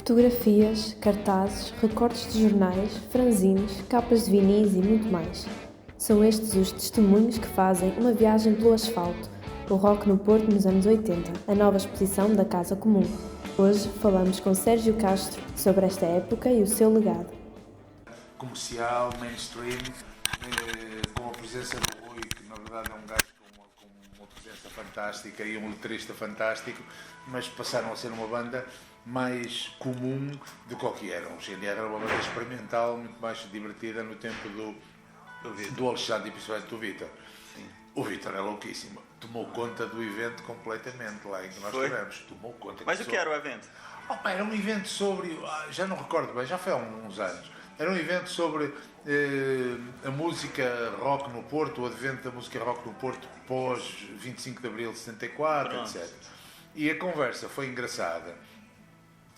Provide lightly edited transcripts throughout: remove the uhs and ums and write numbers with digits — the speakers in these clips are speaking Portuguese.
Fotografias, cartazes, recortes de jornais, franzines, capas de vinis e muito mais. São estes os testemunhos que fazem uma viagem pelo asfalto, o rock no Porto nos anos 80, a nova exposição da Casa Comum. Hoje falamos com Sérgio Castro sobre esta época e o seu legado. Comercial, mainstream, com a presença do Rui, que na verdade é um gajo com uma presença fantástica e um letrista fantástico, mas passaram a ser uma banda mais comum do que o que eram. O GNR era uma banda experimental, muito mais divertida no tempo do Alexandre e principalmente do Vítor. O Vítor é louquíssimo, tomou conta do evento completamente lá em que nós estivemos. Tomou conta. Mas o que era o evento? Era um evento sobre, já não recordo bem, já foi há uns anos. Era um evento sobre a música rock no Porto, o advento da música rock no Porto pós 25 de Abril de 74, etc. E a conversa foi engraçada.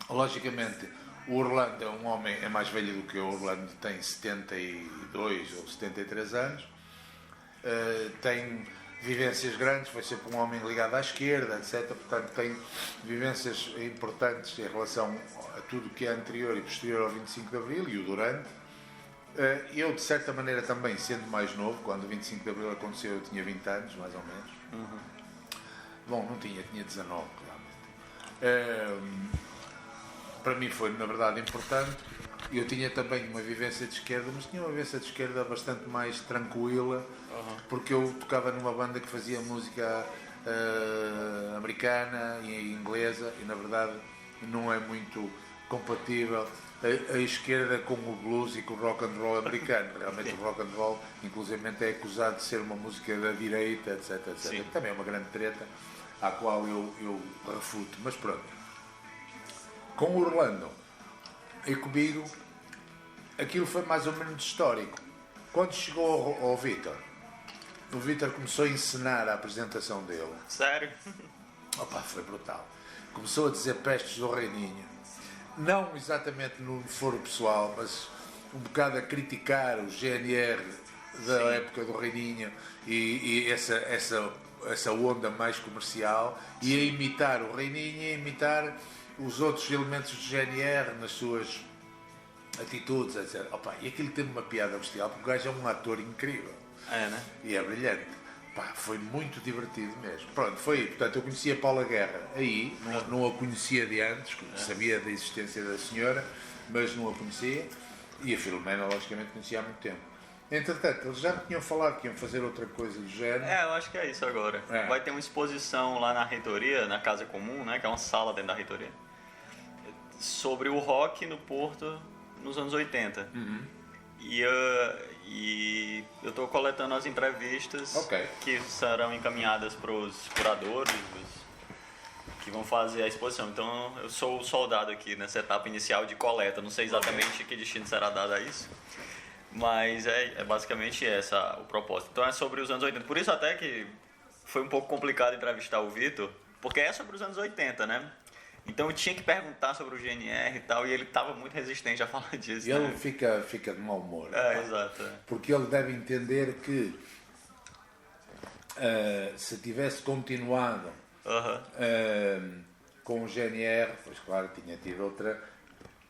Logicamente, o Orlando é um homem, é mais velho do que eu. O Orlando tem 72 ou 73 anos, tem vivências grandes, foi sempre um homem ligado à esquerda, etc. Portanto, tem vivências importantes em relação a tudo que é anterior e posterior ao 25 de Abril e o durante. Eu, de certa maneira, também, sendo mais novo, quando o 25 de Abril aconteceu, eu tinha 20 anos, mais ou menos. Bom, não tinha 19, claramente. Para mim foi, na verdade, importante. Eu tinha também uma vivência de esquerda, mas tinha uma vivência de esquerda bastante mais tranquila, porque eu tocava numa banda que fazia música americana e inglesa, e na verdade não é muito compatível a esquerda com o blues e com o rock and roll americano. Realmente o rock and roll, inclusivamente, é acusado de ser uma música da direita, etc, etc. Também é uma grande treta, à qual eu refuto, mas pronto. Com o Orlando e comigo, aquilo foi mais ou menos histórico. Quando chegou ao Vítor, o Vítor começou a encenar a apresentação dele. Sério? Opa, foi brutal. Começou a dizer pestes do Reininho. Não exatamente no foro pessoal, mas um bocado a criticar o GNR da época do Reininho e essa onda mais comercial, e a imitar o Reininho e a imitar os outros elementos do GNR nas suas atitudes, etc. Opa, e aquilo teve uma piada bestial, porque o gajo é um ator incrível. É, né? E é brilhante. Pá, foi muito divertido mesmo. Pronto, foi. Portanto, eu conhecia a Paula Guerra aí, não a conhecia de antes, sabia da existência da senhora, mas não a conhecia. E a Filomena, logicamente, conhecia há muito tempo. Entretanto, eles já me tinham falado que iam fazer outra coisa do género. Eu acho que é isso agora. Vai ter uma exposição lá na reitoria, na Casa Comum, né, que é uma sala dentro da reitoria, sobre o rock no Porto nos anos 80. E eu estou coletando as entrevistas que serão encaminhadas para os curadores que vão fazer a exposição. Então eu sou o soldado aqui nessa etapa inicial de coleta. Não sei exatamente que destino será dado a isso, mas é basicamente essa o propósito. Então é sobre os anos 80. Por isso até que foi um pouco complicado entrevistar o Vítor, porque é sobre os anos 80, né? Então eu tinha que perguntar sobre o GNR e tal, e ele estava muito resistente a falar disso. E ele fica de mau humor. Exato. Porque ele deve entender que se tivesse continuado com o GNR, pois claro, tinha tido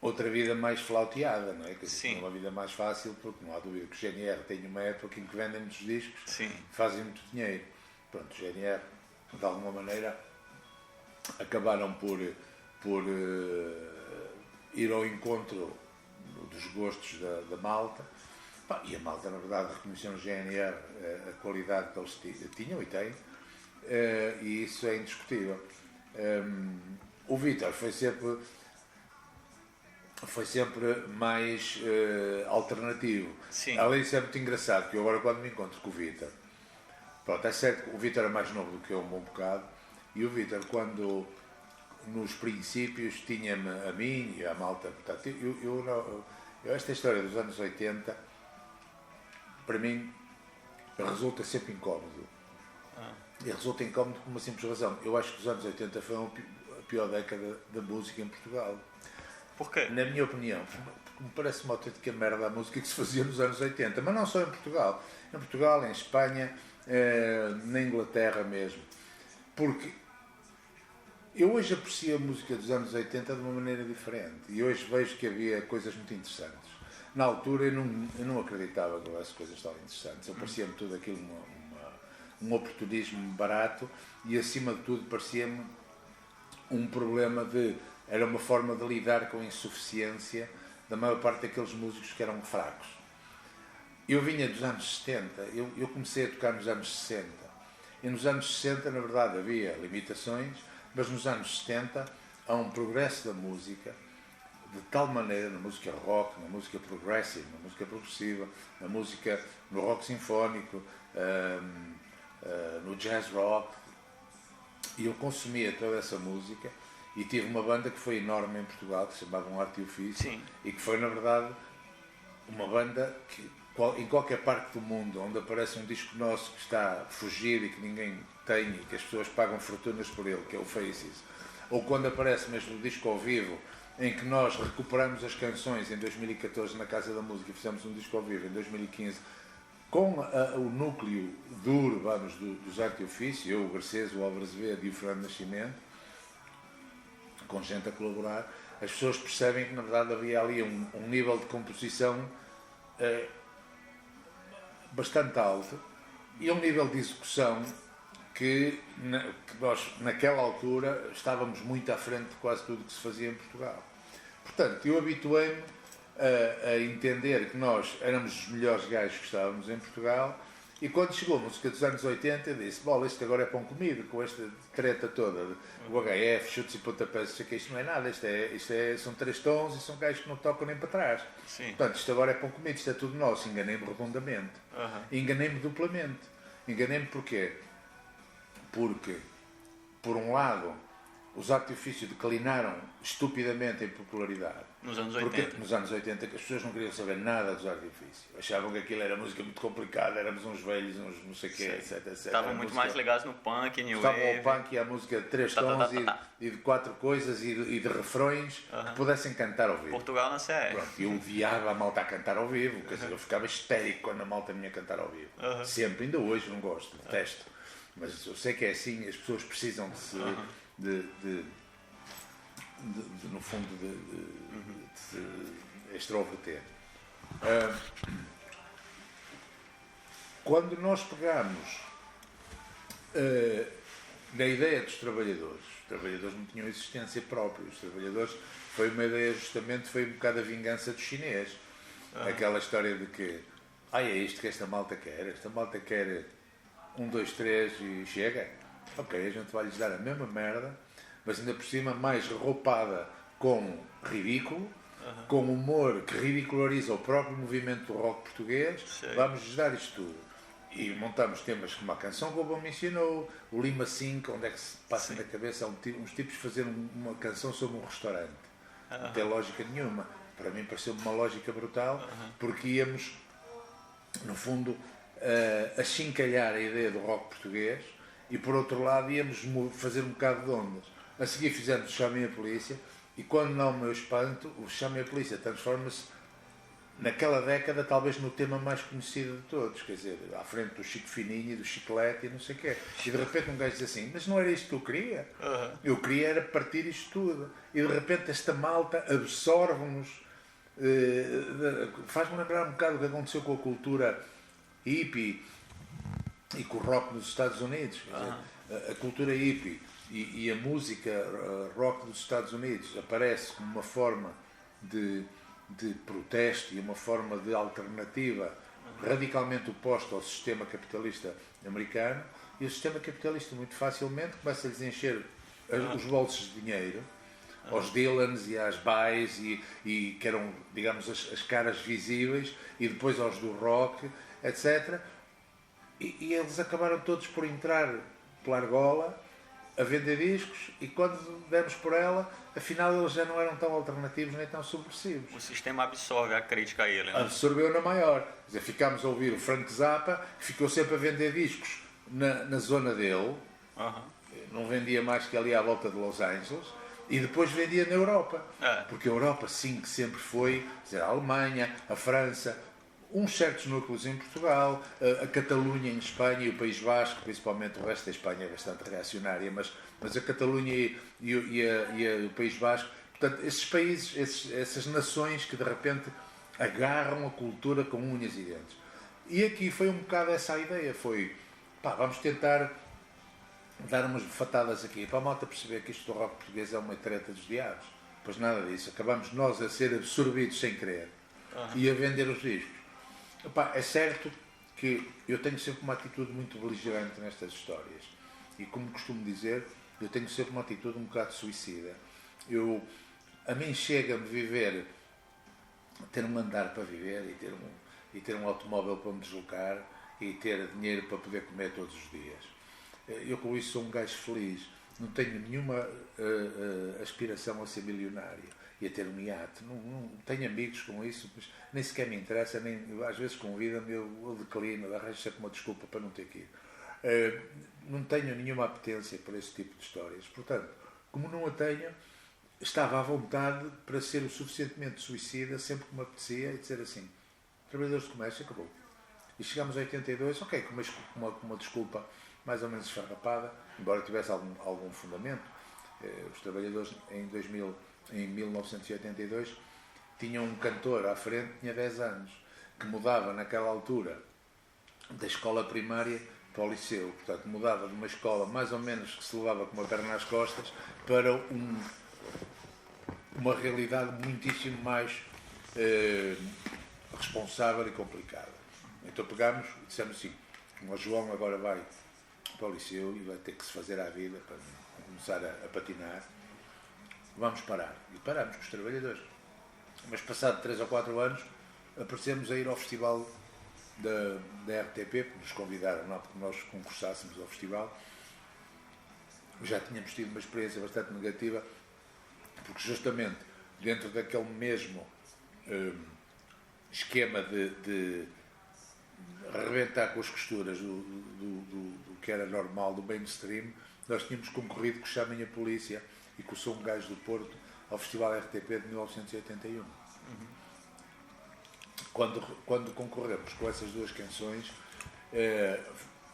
outra vida mais flauteada, não é? Que tinha uma vida mais fácil, porque não há dúvida que o GNR tem uma época em que vendem muitos discos, fazem muito dinheiro. Pronto, o GNR, de alguma maneira, acabaram por ir ao encontro dos gostos da malta. E a malta, na verdade, reconheceu no GNR a qualidade que eles tinham e têm, e isso é indiscutível. O Vítor foi sempre mais alternativo. Além disso, é muito engraçado que eu agora, quando me encontro com o Vítor, pronto, é certo que o Vítor é mais novo do que eu um bom bocado, e o Vítor, quando nos princípios tinha-me a mim e a malta, portanto, esta história dos anos 80 para mim resulta sempre incómodo. E resulta incómodo por uma simples razão. Eu acho que os anos 80 foi a pior década da música em Portugal. Porquê? Na minha opinião, porque me parece uma autêntica merda a música que se fazia nos anos 80, mas não só em Portugal. Em Portugal, em Espanha, na Inglaterra mesmo. Porque Eu hoje aprecio a música dos anos 80 de uma maneira diferente e hoje vejo que havia coisas muito interessantes. Na altura eu não acreditava que houvesse coisas tão interessantes, parecia-me tudo aquilo um oportunismo barato e acima de tudo parecia-me um problema era uma forma de lidar com a insuficiência da maior parte daqueles músicos que eram fracos. Eu vinha dos anos 70, eu comecei a tocar nos anos 60 e nos anos 60 na verdade havia limitações, mas nos anos 70 há um progresso da música de tal maneira, na música rock, na música progressive, na música progressiva, na música, no rock sinfónico, no jazz rock, e eu consumia toda essa música e tive uma banda que foi enorme em Portugal, que se chamava Um Arte e Ofício. Sim. E que foi na verdade uma banda que em qualquer parte do mundo onde aparece um disco nosso que está a fugir e que ninguém tem e que as pessoas pagam fortunas por ele, que é o Faces, ou quando aparece mesmo o disco ao vivo, em que nós recuperamos as canções em 2014 na Casa da Música, fizemos um disco ao vivo em 2015 com o núcleo duro, vamos, dos Arte e Ofício, eu, o Garcês, o Álvaro Azevedo e o Fernando Nascimento, com gente a colaborar, as pessoas percebem que na verdade havia ali um nível de composição bastante alto e um nível de execução que nós naquela altura estávamos muito à frente de quase tudo o que se fazia em Portugal. Portanto, eu habituei-me a entender que nós éramos os melhores gajos que estávamos em Portugal e quando chegou a música dos anos 80 eu disse, bola, isto agora é pão comido, com esta treta toda, o HF, chutes e pontapés, isto não é nada, são 3 tons e são gajos que não tocam nem para trás. Sim. Portanto, isto agora é pão comido, isto é tudo nosso. Enganei-me redondamente. Enganei-me duplamente. Enganei-me porquê? Porque, por um lado, os Arte e Ofício declinaram estupidamente em popularidade. Nos anos 80. Porque nos anos 80 que as pessoas não queriam saber nada dos Arte e Ofício. Achavam que aquilo era música muito complicada, éramos uns velhos, uns não sei o quê, etc. Estavam muito mais ligados no punk, new wave. Estavam ao punk e à música de 3 tons e de 4 coisas e de refrões que pudessem cantar ao vivo. Portugal na CR. Pronto, eu odiava a malta a cantar ao vivo, quer dizer, eu ficava histérico quando a malta vinha cantar ao vivo. Sempre, ainda hoje não gosto, detesto. Mas eu sei que é assim, as pessoas precisam de se... no fundo de se extroverter. Quando nós pegamos na ideia dos trabalhadores, os trabalhadores não tinham existência própria, os trabalhadores foi uma ideia justamente, foi um bocado a vingança do chinês, aquela história de que é isto que esta malta quer 1, 2, 3 e chega, ok, a gente vai lhes dar a mesma merda, mas ainda por cima mais roupada com ridículo, com humor que ridiculariza o próprio movimento do rock português. Vamos-lhes dar isto tudo. E montamos temas como a canção que o Bobo me ensinou, o Lima 5, onde é que se passa na cabeça uns tipos fazer uma canção sobre um restaurante. Não tem lógica nenhuma. Para mim pareceu-me uma lógica brutal, porque íamos, no fundo, achincalhar a ideia do rock português e, por outro lado, íamos fazer um bocado de ondas. A seguir fizemos o Chamem a Polícia e, quando não o meu espanto, o Chamem a Polícia transforma-se naquela década talvez no tema mais conhecido de todos, quer dizer, à frente do Chico Fininho e do Chiclete e não sei o quê. E de repente um gajo diz assim, mas não era isto que eu queria? Eu queria era partir isto tudo. E de repente esta malta absorve-nos, faz-me lembrar um bocado o que aconteceu com a cultura hippie e com o rock nos Estados Unidos. Quer dizer, a cultura hippie e a música rock dos Estados Unidos aparece como uma forma de protesto e uma forma de alternativa radicalmente oposta ao sistema capitalista americano, e o sistema capitalista muito facilmente começa a lhes encher os bolsos de dinheiro aos Dylans e às Bays e que eram, digamos, as caras visíveis, e depois aos do rock, etc. E eles acabaram todos por entrar pela argola a vender discos, e quando demos por ela, afinal eles já não eram tão alternativos nem tão subversivos. O sistema absorve a crítica a ele, né? Absorveu na maior. Quer dizer, ficámos a ouvir o Frank Zappa, que ficou sempre a vender discos na zona dele, não vendia mais que ali à volta de Los Angeles, e depois vendia na Europa. Porque a Europa, sim, que sempre foi, quer dizer, a Alemanha, a França, uns certos núcleos em Portugal, a Catalunha em Espanha e o País Basco, principalmente o resto da Espanha é bastante reacionária, mas a Catalunha e o País Basco, portanto, esses países, essas nações que de repente agarram a cultura com unhas e dentes. E aqui foi um bocado essa a ideia, foi, vamos tentar dar umas bofatadas aqui, para a malta perceber que isto do rock português é uma treta dos diabos. Pois nada disso, acabamos nós a ser absorvidos sem querer e a vender os discos. É certo que eu tenho sempre uma atitude muito beligerante nestas histórias e, como costumo dizer, eu tenho sempre uma atitude um bocado suicida. A mim chega-me viver, ter um andar para viver e ter um automóvel para me deslocar e ter dinheiro para poder comer todos os dias. Eu com isso sou um gajo feliz, não tenho nenhuma aspiração a ser milionário e a ter um iate. Não tenho amigos com isso, mas nem sequer me interessa, às vezes convidam-me, eu declino, arranjo sempre uma desculpa para não ter que ir. Não tenho nenhuma apetência por esse tipo de histórias. Portanto, como não a tenho, estava à vontade para ser o suficientemente suicida sempre que me apetecia e dizer assim, trabalhadores de comércio, acabou. E chegámos a 82, ok, com uma desculpa mais ou menos esfarrapada, embora tivesse algum fundamento. Os trabalhadores em 1982 tinham um cantor à frente, tinha 10 anos, que mudava naquela altura da escola primária para o liceu. Portanto, mudava de uma escola mais ou menos que se levava com uma perna nas costas para uma realidade muitíssimo mais responsável e complicada. Então pegámos e dissemos assim, o João agora vai para o liceu e vai ter que se fazer à vida para começar a patinar. Vamos parar. E paramos com os trabalhadores. Mas passado 3 ou 4 anos, aparecemos a ir ao festival da RTP, porque nos convidaram, não porque nós concursássemos ao festival. Já tínhamos tido uma experiência bastante negativa, porque justamente dentro daquele mesmo esquema de arrebentar com as costuras do que era normal, do mainstream, nós tínhamos concorrido com o Chamem a Polícia e com o Sou um Gajo do Porto ao Festival RTP de 1981. Quando concorremos com essas duas canções,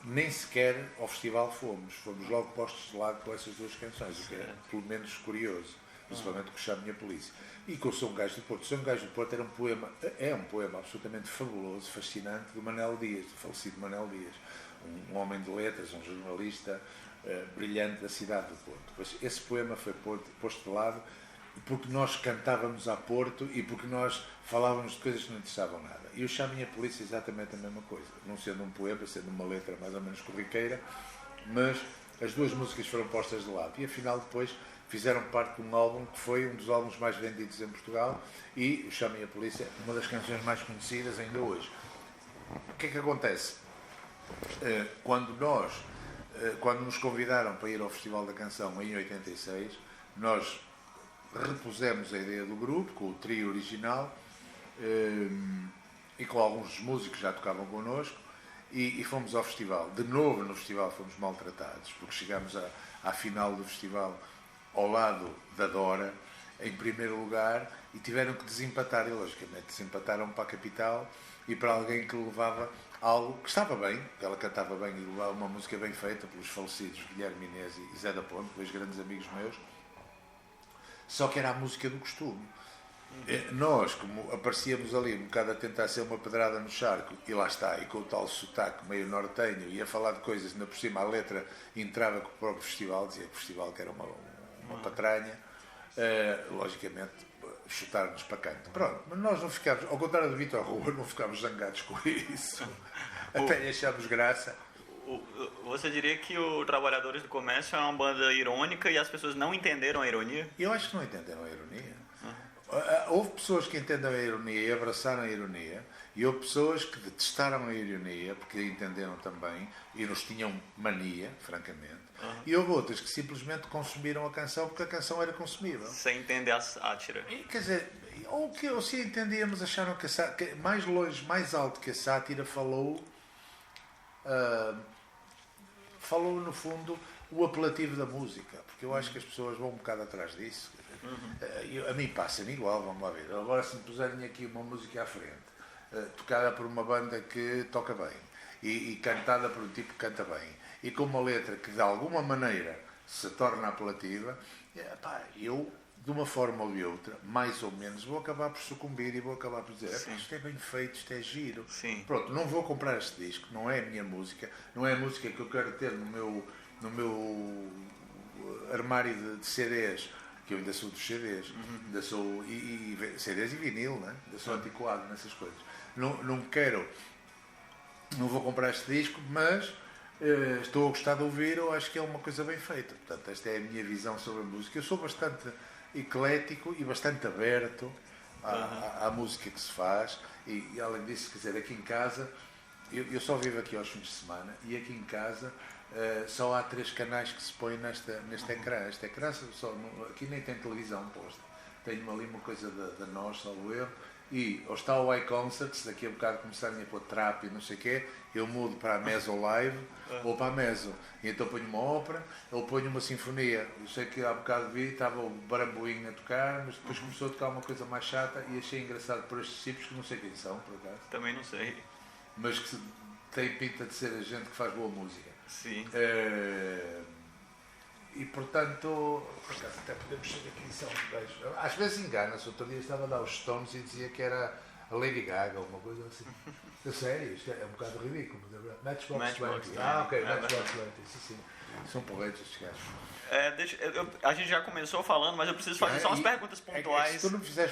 nem sequer ao festival fomos logo postos de lado com essas duas canções, o que é pelo menos curioso, principalmente com o Chamem a Polícia. E com o Sou um Gajo do Porto. O Sou um Gajo do Porto era um poema absolutamente fabuloso, fascinante, do Manel Dias, do falecido Manel Dias, um homem de letras, um jornalista brilhante da cidade do Porto. Pois esse poema foi posto de lado porque nós cantávamos a Porto e porque nós falávamos de coisas que não interessavam nada. E o Chamem a Polícia é exatamente a mesma coisa, não sendo um poema, sendo uma letra mais ou menos corriqueira, mas as duas músicas foram postas de lado e afinal depois fizeram parte de um álbum que foi um dos álbuns mais vendidos em Portugal e o Chamem a Polícia, uma das canções mais conhecidas ainda hoje. O que é que acontece? Quando nos convidaram para ir ao Festival da Canção em 86, nós repusemos a ideia do grupo, com o trio original e com alguns dos músicos que já tocavam connosco e fomos ao festival. De novo no festival fomos maltratados, porque chegámos à final do festival ao lado da Dora, em primeiro lugar, e tiveram que desempatar, e logicamente desempataram para a capital e para alguém que levava algo que estava bem, que ela cantava bem e levava uma música bem feita pelos falecidos Guilherme Inês e Zé da Ponte, dois grandes amigos meus, só que era a música do costume. Nós, como aparecíamos ali um bocado a tentar ser uma pedrada no charco, e lá está, e com o tal sotaque meio nortenho, e a falar de coisas, ainda por cima a letra entrava com o próprio festival, dizia que o festival que era uma patranha, logicamente chutar-nos para canto. Pronto, mas nós não ficámos, ao contrário do Vitor Rua, não ficámos zangados com isso, até lhe achámos graça. Você diria que o Trabalhadores do Comércio é uma banda irônica e as pessoas não entenderam a ironia? Eu acho que não entenderam a ironia. Houve pessoas que entenderam a ironia e abraçaram a ironia, e houve pessoas que detestaram a ironia porque a entenderam também e nos tinham mania, francamente. E houve outras que simplesmente consumiram a canção porque a canção era consumível. Sem entender a sátira. E, quer dizer, ou se entendíamos, acharam que mais longe, mais alto que a sátira falou no fundo o apelativo da música, porque eu acho que as pessoas vão um bocado atrás disso. A mim passa-me igual, vamos lá ver. Agora se me puserem aqui uma música à frente tocada por uma banda que toca bem e cantada por um tipo que canta bem e com uma letra que de alguma maneira se torna apelativa, eu, de uma forma ou de outra, mais ou menos, vou acabar por sucumbir e vou acabar por dizer isto é bem feito, isto é giro. Sim. Pronto, não vou comprar este disco, não é a minha música, não é a música que eu quero ter no meu armário de CDs, que eu ainda sou dos CDs, ainda sou, CDs e vinil, né? Ainda sou antiquado nessas coisas. Não quero, não vou comprar este disco, mas estou a gostar de ouvir, eu acho que é uma coisa bem feita. Portanto, esta é a minha visão sobre a música. Eu sou bastante eclético e bastante aberto à música que se faz e além disso, quer dizer, aqui em casa, eu só vivo aqui aos fins de semana e aqui em casa só há 3 canais que se põem neste ecrã. Este ecrã aqui nem tem televisão posta. Tenho ali uma coisa da NOS, salvo erro, e ou está o iConcerts, daqui a bocado começarem a pôr trap e não sei o quê, eu mudo para a Meso Live ou para a Meso. E então ponho uma ópera ou ponho uma sinfonia. Eu sei que há bocado vi, estava o Baramboim a tocar, mas depois começou a tocar uma coisa mais chata e achei engraçado por estes tipos que não sei quem são, por acaso. Também não sei. Mas que tem pinta de ser a gente que faz boa música. Sim. E portanto, por acaso até podemos chegar aqui em São Beijo. Às vezes engana-se, outro dia estava a dar os Stones e dizia que era a Lady Gaga ou uma coisa assim. A sério, isto é um bocado ridículo. Matchbox 20. Ok, Matchbox 20, sim. São porreiros estes gajos. A gente já começou falando, mas eu preciso fazer só umas perguntas pontuais. Se tu não me fizeres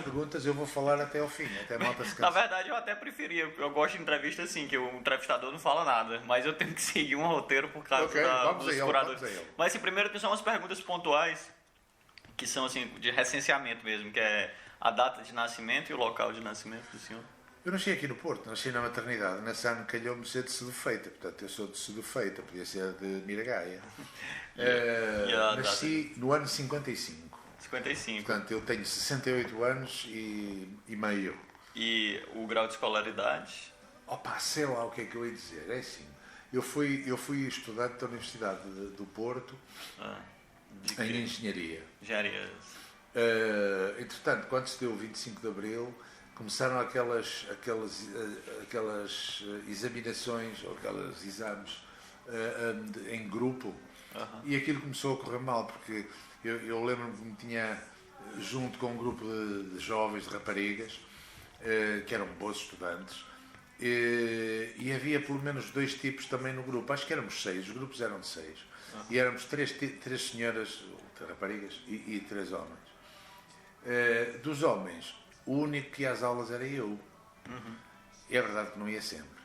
perguntas, eu vou falar até ao fim, até a malta se cansa. Na verdade, eu até preferia, eu gosto de entrevista assim, que o entrevistador não fala nada, mas eu tenho que seguir um roteiro por causa dos curadores. Mas assim, primeiro tem só umas perguntas pontuais, que são assim, de recenseamento mesmo, que é a data de nascimento e o local de nascimento do senhor. Eu nasci aqui no Porto, nasci na maternidade. Nesse ano calhou-me ser de Sedufeita, portanto eu sou de Sedufeita, podia ser de Miragaia. Nasci no ano 55. 55. Portanto eu tenho 68 anos e meio. E o grau de escolaridade? Sei lá o que é que eu ia dizer. É assim, eu fui estudante da Universidade do Porto em Engenharia. Entretanto, quando se deu o 25 de Abril, começaram aquelas examinações ou aqueles exames em grupo e aquilo começou a correr mal porque eu lembro-me que me tinha junto com um grupo de jovens, de raparigas que eram bons estudantes e havia pelo menos 2 tipos também no grupo, acho que éramos 6, os grupos eram de 6 e éramos 3 senhoras, raparigas e 3 homens. Dos homens, o único que ia às aulas era eu. É verdade que não ia sempre.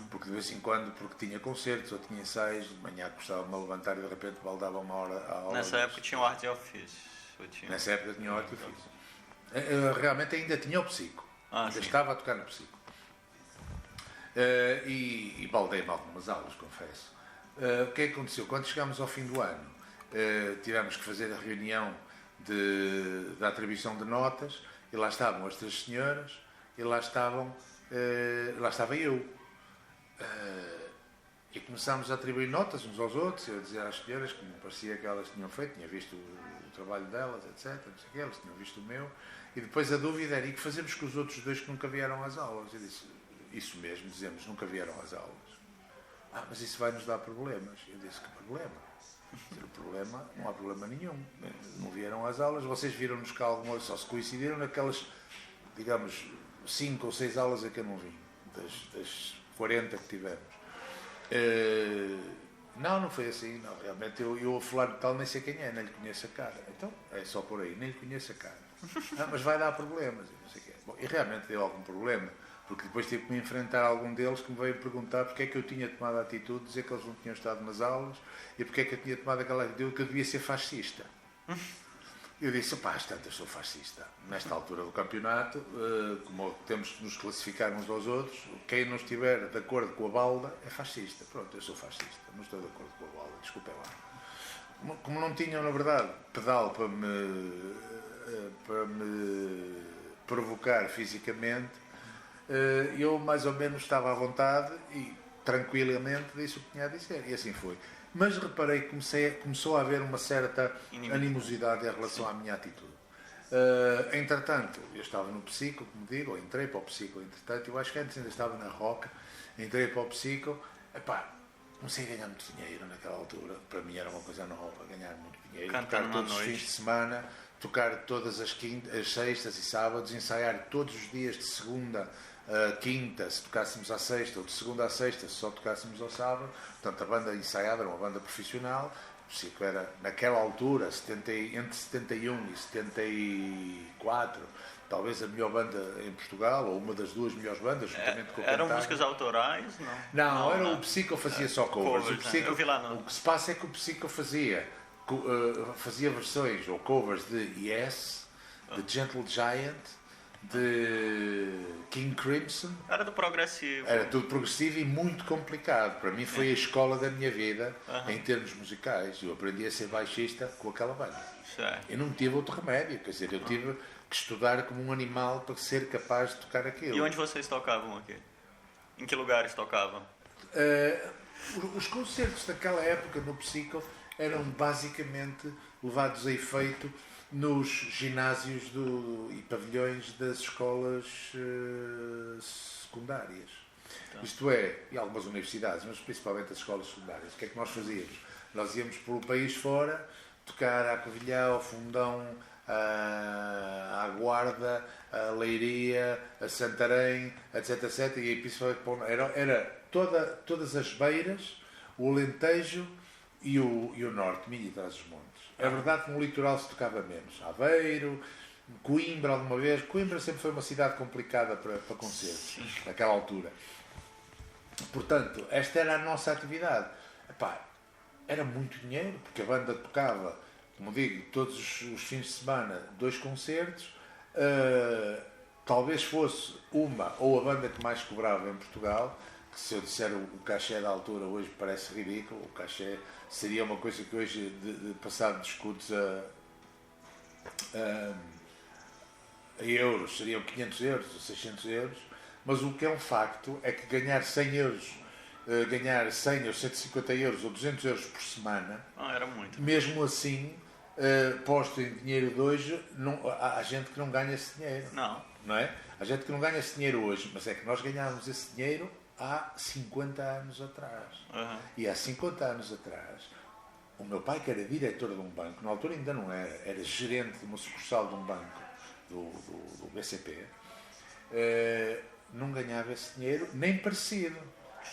Porque de vez em quando, porque tinha concertos ou tinha ensaios, de manhã gostava-me a levantar e de repente baldava uma hora à aula. Nessa época tinha o arte e ofício. Nessa época tinha o arte e ofício. Realmente ainda tinha o psico. Ainda estava a tocar no psico. E baldei-me algumas aulas, confesso. O que é que aconteceu? Quando chegámos ao fim do ano, tivemos que fazer a reunião da atribuição de notas e lá estavam as 3 senhoras e lá estava eu e começámos a atribuir notas uns aos outros. Eu dizia às senhoras que me parecia que elas tinham feito, tinha visto o trabalho delas, etc, não sei o que, elas tinham visto o meu e depois a dúvida era: e que fazemos com os outros 2 que nunca vieram às aulas? Eu disse: isso mesmo, dizemos, nunca vieram às aulas. Mas isso vai nos dar problemas. Eu disse: que problema? O problema, não há problema nenhum. Não vieram às aulas, vocês viram-nos cá algumas, só se coincidiram naquelas, digamos, 5 ou 6 aulas a que eu não vim, das 40 que tivemos. Não foi assim, não. Realmente eu a fulano tal nem sei quem é, nem lhe conheço a cara. Então, é só por aí, nem lhe conheço a cara. Mas vai dar problemas, e não sei o quê. Bom, e realmente deu algum problema, porque depois tive que me enfrentar a algum deles que me veio perguntar porque é que eu tinha tomado a atitude de dizer que eles não tinham estado nas aulas e porque é que eu tinha tomado aquela atitude que eu devia ser fascista. Eu disse: às tantas sou fascista. Nesta altura do campeonato, como temos que nos classificar uns aos outros, quem não estiver de acordo com a balda é fascista. Pronto, eu sou fascista, não estou de acordo com a balda, desculpem lá. Como não tinham, na verdade, pedal para me provocar fisicamente, eu mais ou menos estava à vontade e tranquilamente disse o que tinha a dizer, e assim foi. Mas reparei que começou a haver uma certa animosidade em relação à minha atitude. Entretanto, eu estava no Psico, como digo, ou entrei para o Psico, entretanto, eu acho que antes ainda estava na Rock, entrei para o Psico, comecei a ganhar muito dinheiro naquela altura, para mim era uma coisa nova, ganhar muito dinheiro, cantando tocar todos os fins de semana, tocar todas as sextas e sábados, ensaiar todos os dias de segunda a quinta, se tocássemos à sexta, ou de segunda a sexta, se só tocássemos ao sábado. Portanto, a banda ensaiada era uma banda profissional. O Psico era, naquela altura, entre 71 e 74, talvez a melhor banda em Portugal, ou uma das duas melhores bandas, juntamente com o Eram Cantar. músicas autorais? Não, o Psico fazia só covers. Covers, O Psico, eu vi lá no... O que se passa é que o Psico fazia versões ou covers de Yes, de Gentle Giant, de King Crimson. Era do progressivo. Era tudo progressivo e muito complicado. Para mim foi a escola da minha vida em termos musicais. Eu aprendi a ser baixista com aquela banda. Eu não tive outro remédio, quer dizer, eu tive que estudar como um animal para ser capaz de tocar aquilo. E onde vocês tocavam aqui? Em que lugares tocavam? Os concertos daquela época no Psico eram basicamente levados a efeito nos ginásios e pavilhões das escolas secundárias. Então. Isto é, e algumas universidades, mas principalmente as escolas secundárias. O que é que nós fazíamos? Nós íamos pelo país fora, tocar a Covilhã, ao Fundão, à Guarda, a Leiria, a Santarém, etc, etc. E principalmente era todas as beiras, o Alentejo e o Norte, Minho e Trás-os-Montes. É verdade que no litoral se tocava menos. Aveiro, Coimbra, alguma vez. Coimbra sempre foi uma cidade complicada para concertos, naquela altura. Portanto, esta era a nossa atividade. Era muito dinheiro, porque a banda tocava, como digo, todos os fins de semana, 2 concertos. Talvez fosse uma ou a banda que mais cobrava em Portugal, que se eu disser o cachê da altura hoje parece ridículo. O cachê seria uma coisa que hoje, passado de escudos a euros, seriam 500 euros ou 600 euros, mas o que é um facto é que ganhar 100 euros, ganhar 100 ou 150 euros ou 200 euros por semana, era muito. Mesmo assim, posto em dinheiro de hoje, há gente que não ganha esse dinheiro. Não é? Há gente que não ganha esse dinheiro hoje, mas é que nós ganhávamos esse dinheiro há 50 anos atrás. E há 50 anos atrás, o meu pai, que era diretor de um banco, na altura ainda não era gerente de uma sucursal de um banco, do BCP, não ganhava esse dinheiro, nem parecido.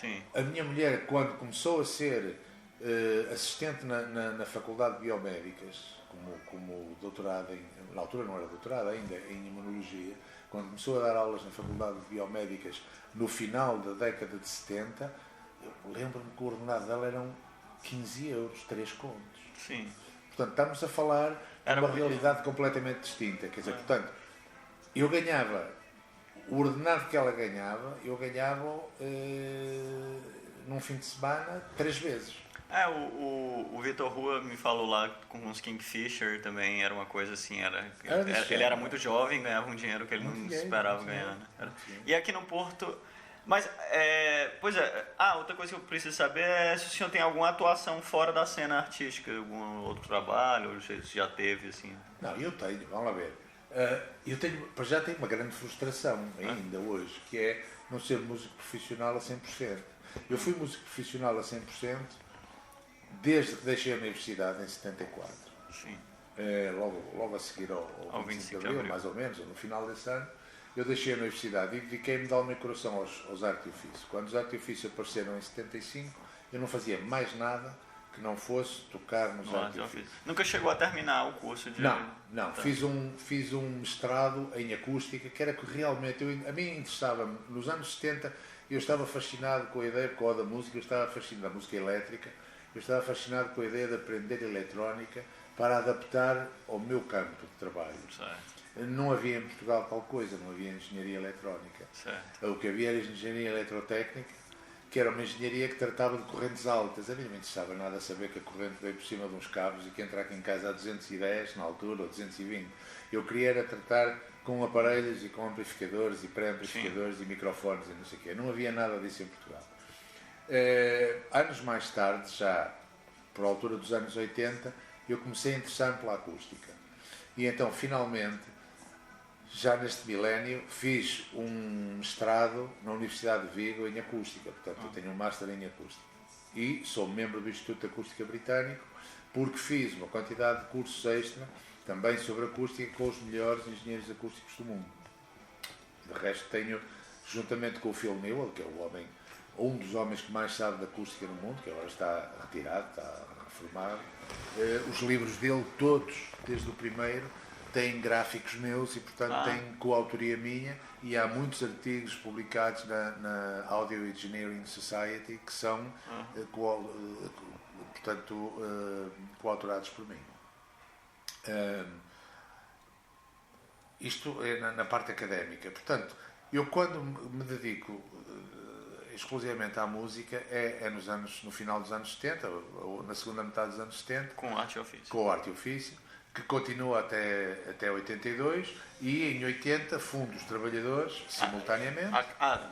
Sim. A minha mulher, quando começou a ser assistente na Faculdade de Biomédicas, como doutorado, na altura não era doutorado ainda, em Imunologia, quando começou a dar aulas na Faculdade de Biomédicas no final da década de 70, eu lembro-me que o ordenado dela eram 15 euros, 3 contos. Sim. Portanto, estamos a falar de uma realidade completamente distinta. Quer dizer, portanto, eu ganhava, o ordenado que ela ganhava, eu ganhava num fim de semana 3 vezes. O Vitor Rua me falou lá com os Kingfisher também, era uma coisa assim, ele era muito jovem, ganhava um dinheiro que ele não esperava ganhar. Né? E aqui no Porto... Mas, outra coisa que eu preciso saber é se o senhor tem alguma atuação fora da cena artística, algum outro trabalho, ou se já teve, assim. Não, eu tenho, vamos lá ver. Já tenho uma grande frustração ainda hoje, que é não ser músico profissional a 100%. Eu fui músico profissional a 100% desde que deixei a universidade em 74. Sim. Logo a seguir ao 25 de Abril, mais ou menos, ou no final desse ano, eu deixei a universidade e dediquei-me de alma e coração aos artes e ofícios. Quando os artes e ofícios apareceram em 75, eu não fazia mais nada que não fosse tocar nos artes e ofícios. Nunca chegou a terminar o curso de... Não. Tá. Fiz um mestrado em acústica, que era que realmente, a mim interessava-me, nos anos 70, eu estava fascinado com a ideia, da música, eu estava fascinado da música elétrica, eu estava fascinado com a ideia de aprender eletrónica para adaptar ao meu campo de trabalho. Certo. Não havia em Portugal tal coisa, não havia engenharia eletrónica. Certo. O que havia era engenharia eletrotécnica, que era uma engenharia que tratava de correntes altas. A mim não me interessava nada saber que a corrente veio por cima de uns cabos e que entra aqui em casa a 210 na altura, ou 220. Eu queria era tratar com aparelhos e com amplificadores e pré-amplificadores e microfones e não sei o quê. Não havia nada disso em Portugal. Anos mais tarde, já por altura dos anos 80, eu comecei a interessar-me pela acústica. E então, finalmente, já neste milénio, fiz um mestrado na Universidade de Vigo em acústica. Portanto, eu tenho um Master em acústica. E sou membro do Instituto de Acústica Britânico, porque fiz uma quantidade de cursos extra, também sobre acústica, com os melhores engenheiros acústicos do mundo. De resto, tenho, juntamente com o Phil Newell, que é um dos homens que mais sabe de acústica no mundo, que agora está retirado, está reformado, os livros dele, todos, desde o primeiro, têm gráficos meus e, portanto, têm coautoria minha, e há muitos artigos publicados na Audio Engineering Society que são, portanto, coautorados por mim. Isto é na parte académica. Portanto, eu quando me dedico exclusivamente à música é no final dos anos 70, ou na segunda metade dos anos 70. Com arte e ofício. Com arte e ofício, que continua até 82, e em 80 fundo os trabalhadores simultaneamente.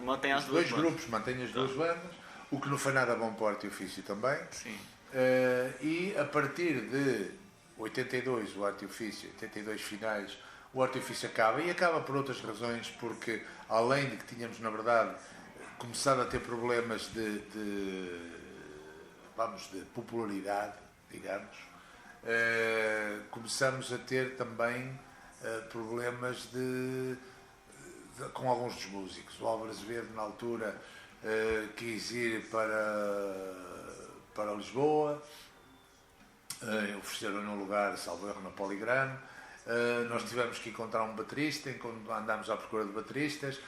Mantém as dois grupos, mantém as duas bandas, o que não foi nada bom para o arte e ofício também. Sim. E a partir de 82, o arte e ofício, 82 finais, o arte e ofício acaba, e acaba por outras razões, porque além de que tínhamos, na verdade, começado a ter problemas de popularidade, digamos, começamos a ter também problemas com alguns dos músicos. O Álvaro Azevedo, na altura, quis ir para Lisboa, ofereceram-lhe um lugar, salvo erro, no Poligrama. Nós tivemos que encontrar um baterista, enquanto andámos à procura de bateristas,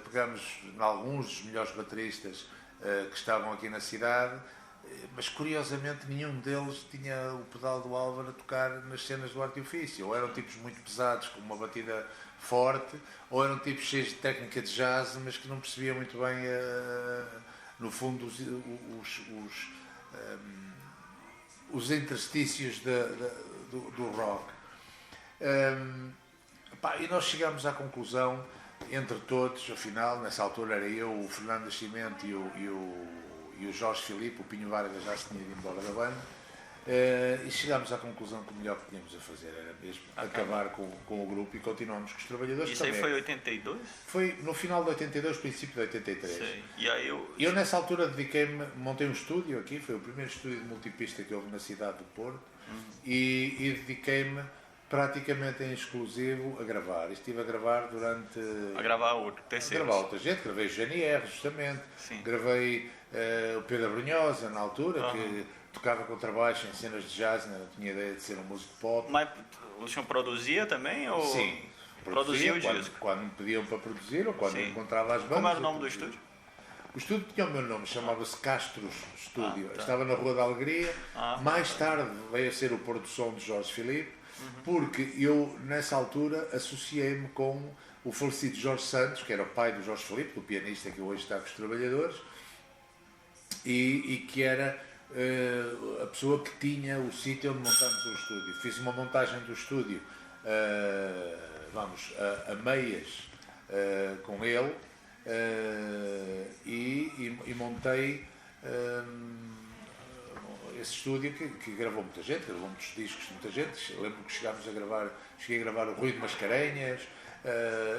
pegamos em alguns dos melhores bateristas que estavam aqui na cidade, mas curiosamente nenhum deles tinha o pedal do Álvaro a tocar nas cenas do arte e ofício. Ou eram tipos muito pesados, com uma batida forte, ou eram tipos cheios de técnica de jazz, mas que não percebiam muito bem, no fundo, os interstícios do rock. E nós chegámos à conclusão, entre todos, afinal, nessa altura era eu, o Fernando Nascimento e o Jorge Filipe, o Pinho Vargas já se tinha ido embora da banda, e chegámos à conclusão que o melhor que tínhamos a fazer era mesmo acabar com o grupo, e continuamos com os trabalhadores. Isso aí foi em 82? Foi no final de 82, princípio de 83. Sei. E aí eu nessa altura montei um estúdio aqui, foi o primeiro estúdio de multipista que houve na cidade do Porto, e dediquei-me praticamente em exclusivo a gravar. Estive a gravar durante... A gravar outro, terceiro. Gravar outra gente, gravei o GNR, justamente. Sim. Gravei o Pedro Brunhosa, na altura, que tocava contrabaixo em cenas de jazz, não tinha ideia de ser um músico pop. Mas o senhor produzia também? Ou... Sim. Produzia o disco? Quando me pediam para produzir, ou quando encontrava as bandas. Como era o nome do estúdio? O estúdio tinha o meu nome, chamava-se Castros Estúdio. Estava na Rua da Alegria. Mais tarde veio a ser o pôr do som de Jorge Filipe, porque eu, nessa altura, associei-me com o falecido Jorge Santos, que era o pai do Jorge Filipe, do pianista que hoje está com os trabalhadores, e que era a pessoa que tinha o sítio onde montamos o estúdio. Fiz uma montagem do estúdio, a meias, com ele, e montei esse estúdio que gravou muita gente, gravou muitos discos de muita gente. Eu lembro que cheguei a gravar o Rui de Mascarenhas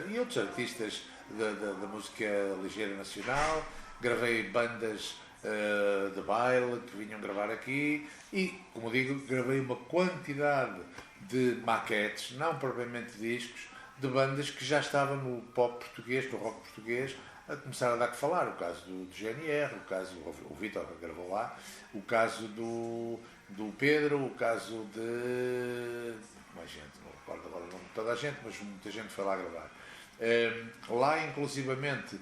e outros artistas da música ligeira nacional. Gravei bandas de baile que vinham gravar aqui e, como digo, gravei uma quantidade de maquetes, não propriamente discos, de bandas que já estavam no pop português, no rock português, a começar a dar que falar. O caso do GNR, o caso o Vítor que gravou lá, o caso do Pedro, o caso de mais gente, não recordo agora o nome de toda a gente, mas muita gente foi lá gravar. Lá inclusivamente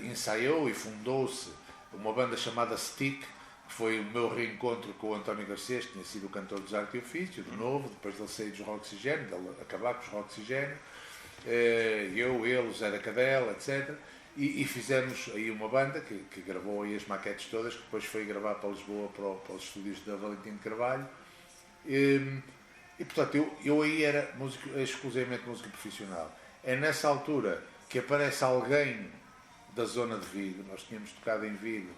ensaiou e fundou-se uma banda chamada Stick, que foi o meu reencontro com o António Garcês, que tinha sido o cantor dos Arte e Ofício, de novo, depois dele sair dos Roxigénio, dele acabar com os Roxigénio, ele, o Zé da Cadela, etc. E fizemos aí uma banda que gravou aí as maquetes todas, que depois foi gravar para Lisboa, para os estúdios da Valentim de Carvalho. E portanto, eu aí era exclusivamente música profissional. É nessa altura que aparece alguém da zona de Vigo. Nós tínhamos tocado em Vigo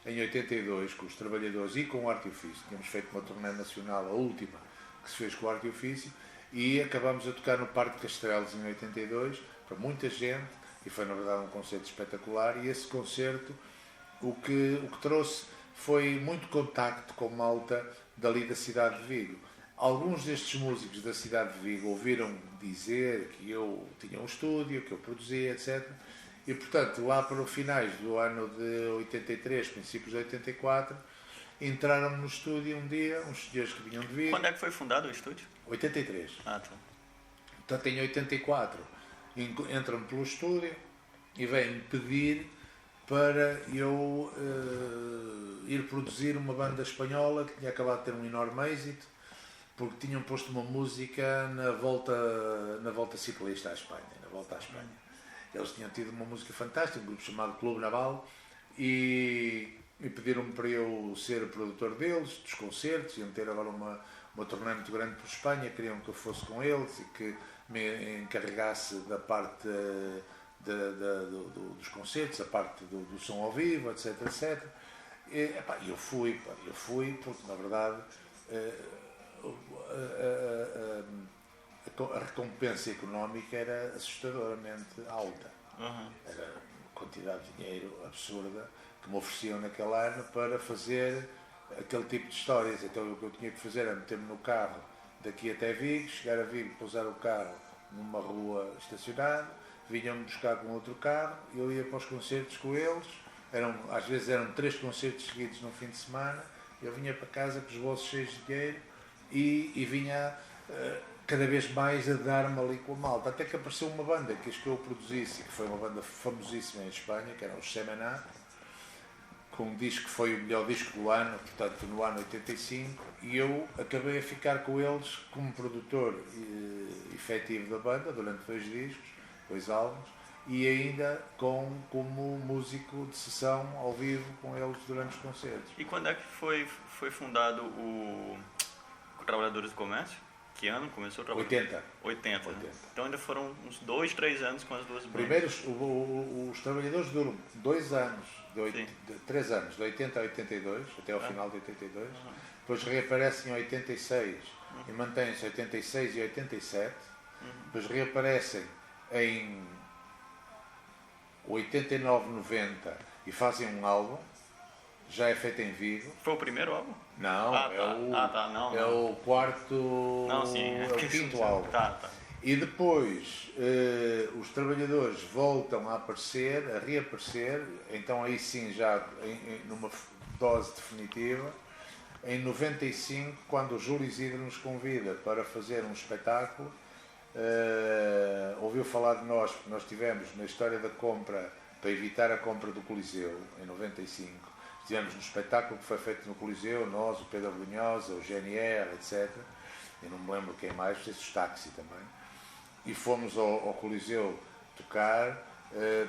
em 82 com os trabalhadores e com o Arte e Ofício. Tínhamos feito uma turnê nacional, a última que se fez com o Arte e Ofício, e acabamos a tocar no Parque de Castelos em 82, para muita gente, e foi na verdade um concerto espetacular, e esse concerto o que trouxe foi muito contacto com malta dali da cidade de Vigo. Alguns destes músicos da cidade de Vigo ouviram dizer que eu tinha um estúdio, que eu produzia, etc. E, portanto, lá para os finais do ano de 83, princípios de 84, entraram no estúdio um dia, uns senhores que vinham de Vigo. Quando é que foi fundado o estúdio? 83. Ah, tá. Portanto, em 84, entram-me pelo estúdio e vêm-me pedir para eu ir produzir uma banda espanhola que tinha acabado de ter um enorme êxito, porque tinham posto uma música na volta ciclista à Espanha, na volta à Espanha. Eles tinham tido uma música fantástica, um grupo chamado Clube Naval, e pediram-me para eu ser produtor deles, dos concertos, iam ter agora uma turnê muito grande por Espanha, queriam que eu fosse com eles e que me encarregasse da parte dos concertos, a parte do som ao vivo, etc, etc. E eu fui porque, na verdade, a recompensa económica era assustadoramente alta. Era uma quantidade de dinheiro absurda que me ofereciam naquele ano para fazer aquele tipo de histórias. Então o que eu tinha que fazer era meter-me no carro daqui até Vigo, chegar a Vigo, pousar o carro numa rua estacionada, vinham-me buscar com outro carro, eu ia para os concertos com eles, às vezes eram 3 concertos seguidos num fim de semana, eu vinha para casa com os bolsos cheios de dinheiro e vinha cada vez mais a dar-me ali com a malta, até que apareceu uma banda que eu produzisse, que foi uma banda famosíssima em Espanha, que eram os Semená, com um disco que foi o melhor disco do ano, portanto no ano 85, e eu acabei a ficar com eles como produtor efetivo da banda durante 2 discos, 2 álbuns, e ainda como músico de sessão ao vivo com eles durante os concertos. E quando é que foi fundado o Trabalhadores do Comércio? Que ano começou o trabalho? 80. Então ainda foram uns 2, 3 anos com as duas bandas. Primeiro, os trabalhadores duram 2 anos, 3 anos, de 80 a 82, até ao final de 82. Depois reaparecem em 86 e mantêm-se 86 e 87. Depois reaparecem em 89, 90 e fazem um álbum. Já é feito em Vigo. Foi o primeiro álbum? Não, é o quarto. Não, sim. É o quinto álbum. Tá. E depois os trabalhadores voltam a reaparecer, então aí sim já numa dose definitiva, em 95, quando o Júlio Isidro nos convida para fazer um espetáculo. Ouviu falar de nós, porque nós tivemos na história da compra, para evitar a compra do Coliseu, em 95. Estivemos no espetáculo que foi feito no Coliseu, nós, o Pedro Brunhosa, o GNR, etc. Eu não me lembro quem mais, fez os táxi também. E fomos ao Coliseu tocar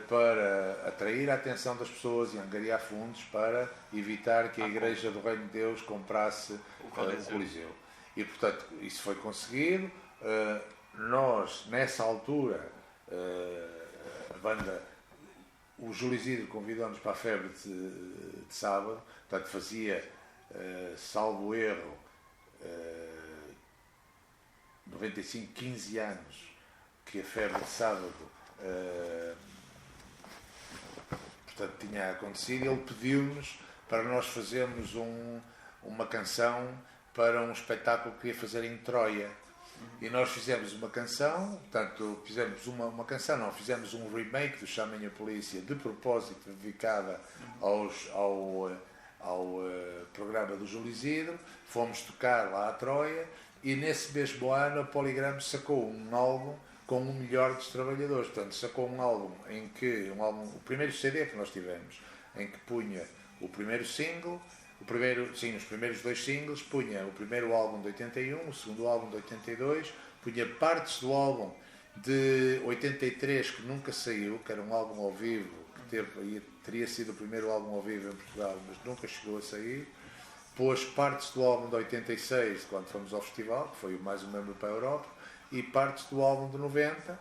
para atrair a atenção das pessoas e angariar fundos para evitar que a Igreja do Reino de Deus comprasse o Coliseu. E, portanto, isso foi conseguido. Nós, nessa altura, a banda... O Júlio Isidro convidou-nos para a Febre de sábado, portanto fazia, salvo erro, 95, 15 anos que a Febre de sábado portanto, tinha acontecido. Ele pediu-nos para nós fazermos uma canção para um espetáculo que ia fazer em Troia. E nós fizemos uma canção, portanto, fizemos fizemos um remake do Chamem a Polícia, de propósito, dedicada ao programa do Júlio Isidro. Fomos tocar lá à Troia e nesse mesmo ano a Polygram sacou um álbum com o melhor dos trabalhadores. Portanto, sacou um álbum em que, o primeiro CD que nós tivemos, em que punha o primeiro single, os primeiros 2 singles, punha o primeiro álbum de 81, o segundo álbum de 82, punha partes do álbum de 83 que nunca saiu, que era um álbum ao vivo, que teria sido o primeiro álbum ao vivo em Portugal, mas nunca chegou a sair. Pôs partes do álbum de 86, quando fomos ao festival, que foi mais um membro para a Europa, e partes do álbum de 90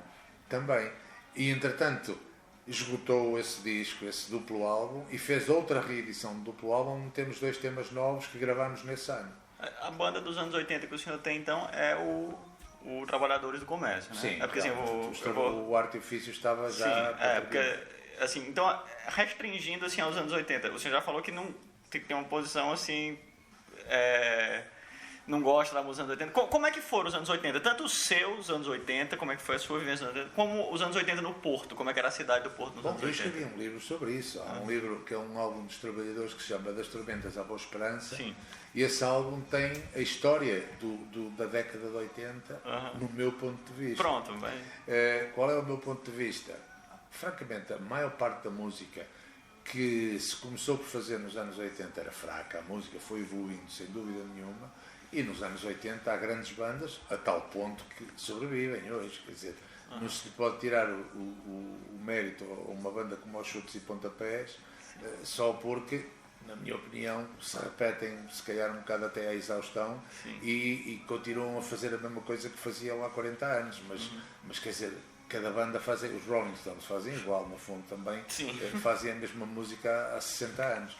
também. E entretanto esgotou esse disco, esse duplo álbum, e fez outra reedição do duplo álbum, onde temos 2 temas novos que gravámos nesse ano. A banda dos anos 80 que o senhor tem, então, é o o Trabalhadores do Comércio, né? Sim, porque o Arte e Ofício estava já... Sim, porque, assim, então, restringindo, assim, aos anos 80, você já falou que não tem que ter uma posição, assim, não gosta da música dos anos 80. Como é que foram os anos 80? Tanto os seus anos 80, como é que foi a sua vivência nos anos 80, como os anos 80 no Porto, como é que era a cidade do Porto nos anos 80? Eu escrevi um livro sobre isso. Há um livro que é um álbum dos Trabalhadores que se chama Das Tormentas à Boa Esperança. Sim. E esse álbum tem a história da década de 80 no meu ponto de vista. Pronto, bem. Qual é o meu ponto de vista? Francamente, a maior parte da música que se começou por fazer nos anos 80 era fraca. A música foi evoluindo, sem dúvida nenhuma. E nos anos 80 há grandes bandas, a tal ponto que sobrevivem hoje. Quer dizer, não se pode tirar o mérito a uma banda como os Chutes e Pontapés, só porque, na minha opinião, se repetem, se calhar um bocado até à exaustão e continuam a fazer a mesma coisa que faziam há 40 anos. Mas quer dizer, cada banda faz, os Rolling Stones fazem igual, no fundo também, fazem a mesma música há 60 anos.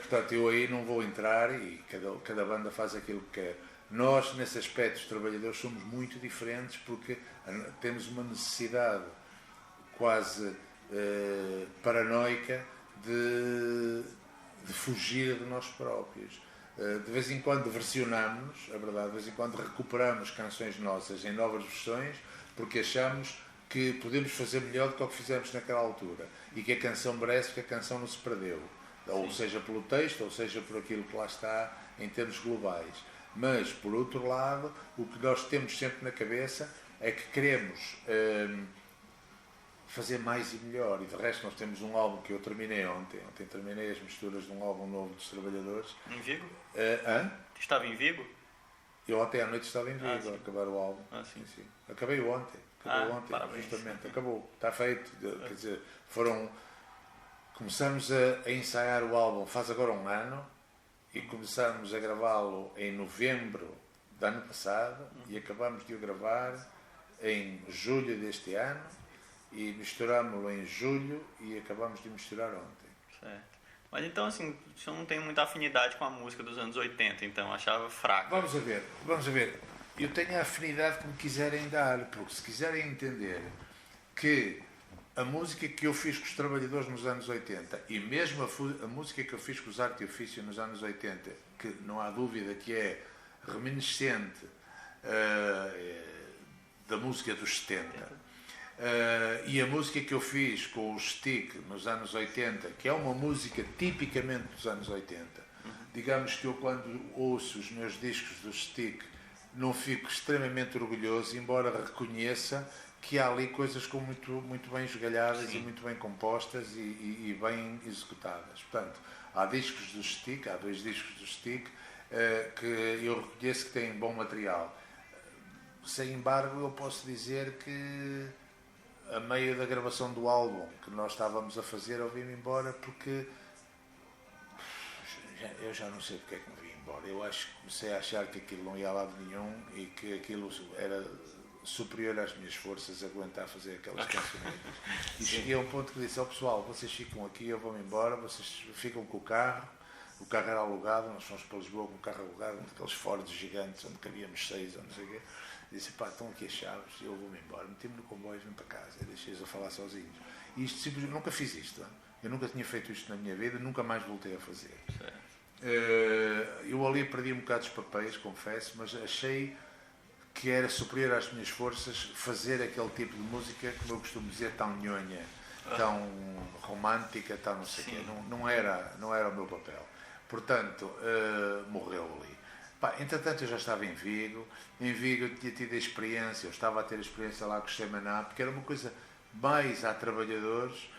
Portanto, eu aí não vou entrar e cada banda faz aquilo que quer. Nós, nesse aspecto, os trabalhadores, somos muito diferentes porque temos uma necessidade quase paranoica de fugir de nós próprios. De vez em quando versionamos, a verdade, de vez em quando recuperamos canções nossas em novas versões porque achamos que podemos fazer melhor do que o que fizemos naquela altura e que a canção merece, que a canção não se perdeu. Ou seja pelo texto, ou seja por aquilo que lá está em termos globais. Mas, por outro lado, o que nós temos sempre na cabeça é que queremos fazer mais e melhor. E de resto nós temos um álbum que eu terminei ontem. Ontem terminei as misturas de um álbum novo dos Trabalhadores. Em Vigo? Estava em Vigo? Eu ontem à noite estava em Vigo a acabar o álbum. Sim. Acabei ontem. Parabéns. Justamente. Acabou. Está feito. Quer dizer, começamos a ensaiar o álbum faz agora um ano e começamos a gravá-lo em novembro do ano passado e acabamos de o gravar em julho deste ano e misturámo-lo em julho e acabamos de misturar ontem. Certo. Mas então, assim, o senhor não tem muita afinidade com a música dos anos 80, então achava fraca. Vamos a ver. Eu tenho a afinidade que me quiserem dar, porque se quiserem entender que a música que eu fiz com os Trabalhadores nos anos 80 e mesmo a música que eu fiz com os Arte e Ofício nos anos 80, que não há dúvida que é reminiscente da música dos 70, e a música que eu fiz com o Stick nos anos 80, que é uma música tipicamente dos anos 80, digamos que eu quando ouço os meus discos do Stick não fico extremamente orgulhoso, embora reconheça que há ali coisas muito bem esgalhadas e muito bem compostas e bem executadas. Portanto, há discos do Stick, há 2 discos do Stick que eu reconheço que têm bom material. Sem embargo, eu posso dizer que a meio da gravação do álbum que nós estávamos a fazer, eu vim-me embora porque eu já não sei porque é que me vim embora. Eu acho que comecei a achar que aquilo não ia a lado nenhum e que aquilo era superior às minhas forças a aguentar fazer aquelas canções. E cheguei a um ponto que disse ao pessoal, vocês ficam aqui, eu vou-me embora, vocês ficam com o carro era alugado, nós fomos para Lisboa com o carro alugado, daqueles Fords gigantes onde cabíamos 6 ou não sei o quê. Disse, estão aqui as chaves, eu vou-me embora, meti-me no comboio e vim para casa, e deixei-os a falar sozinhos. E isto simplesmente, nunca fiz isto, eu nunca tinha feito isto na minha vida, nunca mais voltei a fazer. Eu ali perdi um bocado os papéis, confesso, mas achei que era superior às minhas forças fazer aquele tipo de música, como eu costumo dizer, tão nhonha, tão romântica, tão não sei o quê. Não era o meu papel. Portanto, morreu ali. Entretanto, eu já estava em Vigo eu tinha tido a experiência, eu estava a ter a experiência lá com o Semaná, porque era uma coisa mais a trabalhadores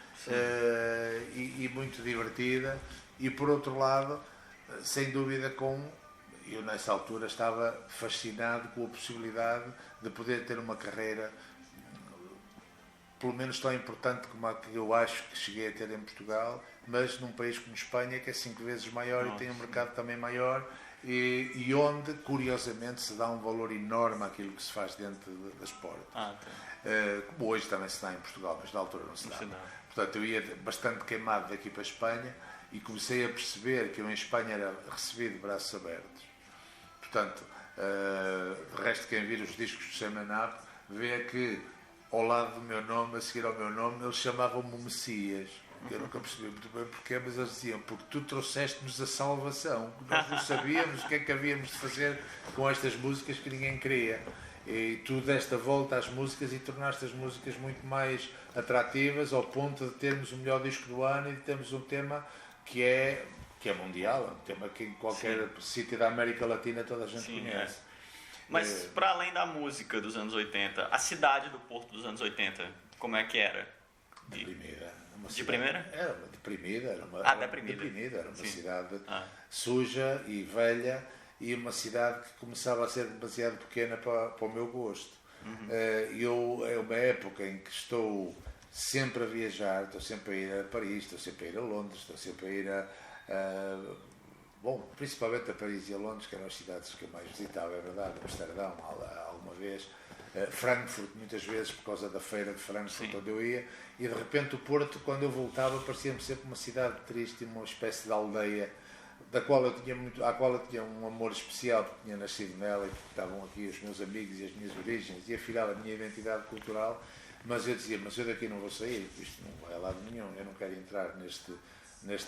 e muito divertida, e por outro lado, sem dúvida eu nessa altura estava fascinado com a possibilidade de poder ter uma carreira pelo menos tão importante como a que eu acho que cheguei a ter em Portugal, mas num país como Espanha, que é 5 vezes maior e tem um mercado também maior e onde, curiosamente, se dá um valor enorme àquilo que se faz dentro das portas. Como hoje também se dá em Portugal, mas na altura não se dá. Portanto, eu ia bastante queimado daqui para a Espanha e comecei a perceber que eu em Espanha era recebido de braços abertos. Portanto, De resto, quem vir os discos do Semenap vê que ao lado do meu nome, a seguir ao meu nome, eles chamavam-me o Messias. Eu nunca percebi muito bem porquê, mas eles diziam: porque tu trouxeste-nos a salvação. Nós não sabíamos o que é que havíamos de fazer com estas músicas que ninguém queria. E tu deste a volta às músicas e tornaste as músicas muito mais atrativas, ao ponto de termos o melhor disco do ano e de termos um tema que é mundial, um tema que em qualquer sítio da América Latina toda a gente conhece. Mas para além da música dos anos 80, a cidade do Porto dos anos 80, como é que era? Deprimida. De primeira? Era uma deprimida. Era uma cidade suja e velha, e uma cidade que começava a ser demasiado pequena para o meu gosto. É uma época em que estou sempre a viajar, estou sempre a ir a Paris, estou sempre a ir a Londres, estou sempre a ir principalmente a Paris e a Londres, que eram as cidades que eu mais visitava, é verdade, Amsterdão alguma vez, Frankfurt muitas vezes por causa da feira de Frankfurt onde eu ia, e de repente o Porto, quando eu voltava, parecia-me sempre uma cidade triste, uma espécie de aldeia à qual eu tinha um amor especial, porque tinha nascido nela e porque estavam aqui os meus amigos e as minhas origens, e afinal a minha identidade cultural. Mas eu dizia: mas eu daqui não vou sair, isto não vai a lado nenhum, eu não quero entrar neste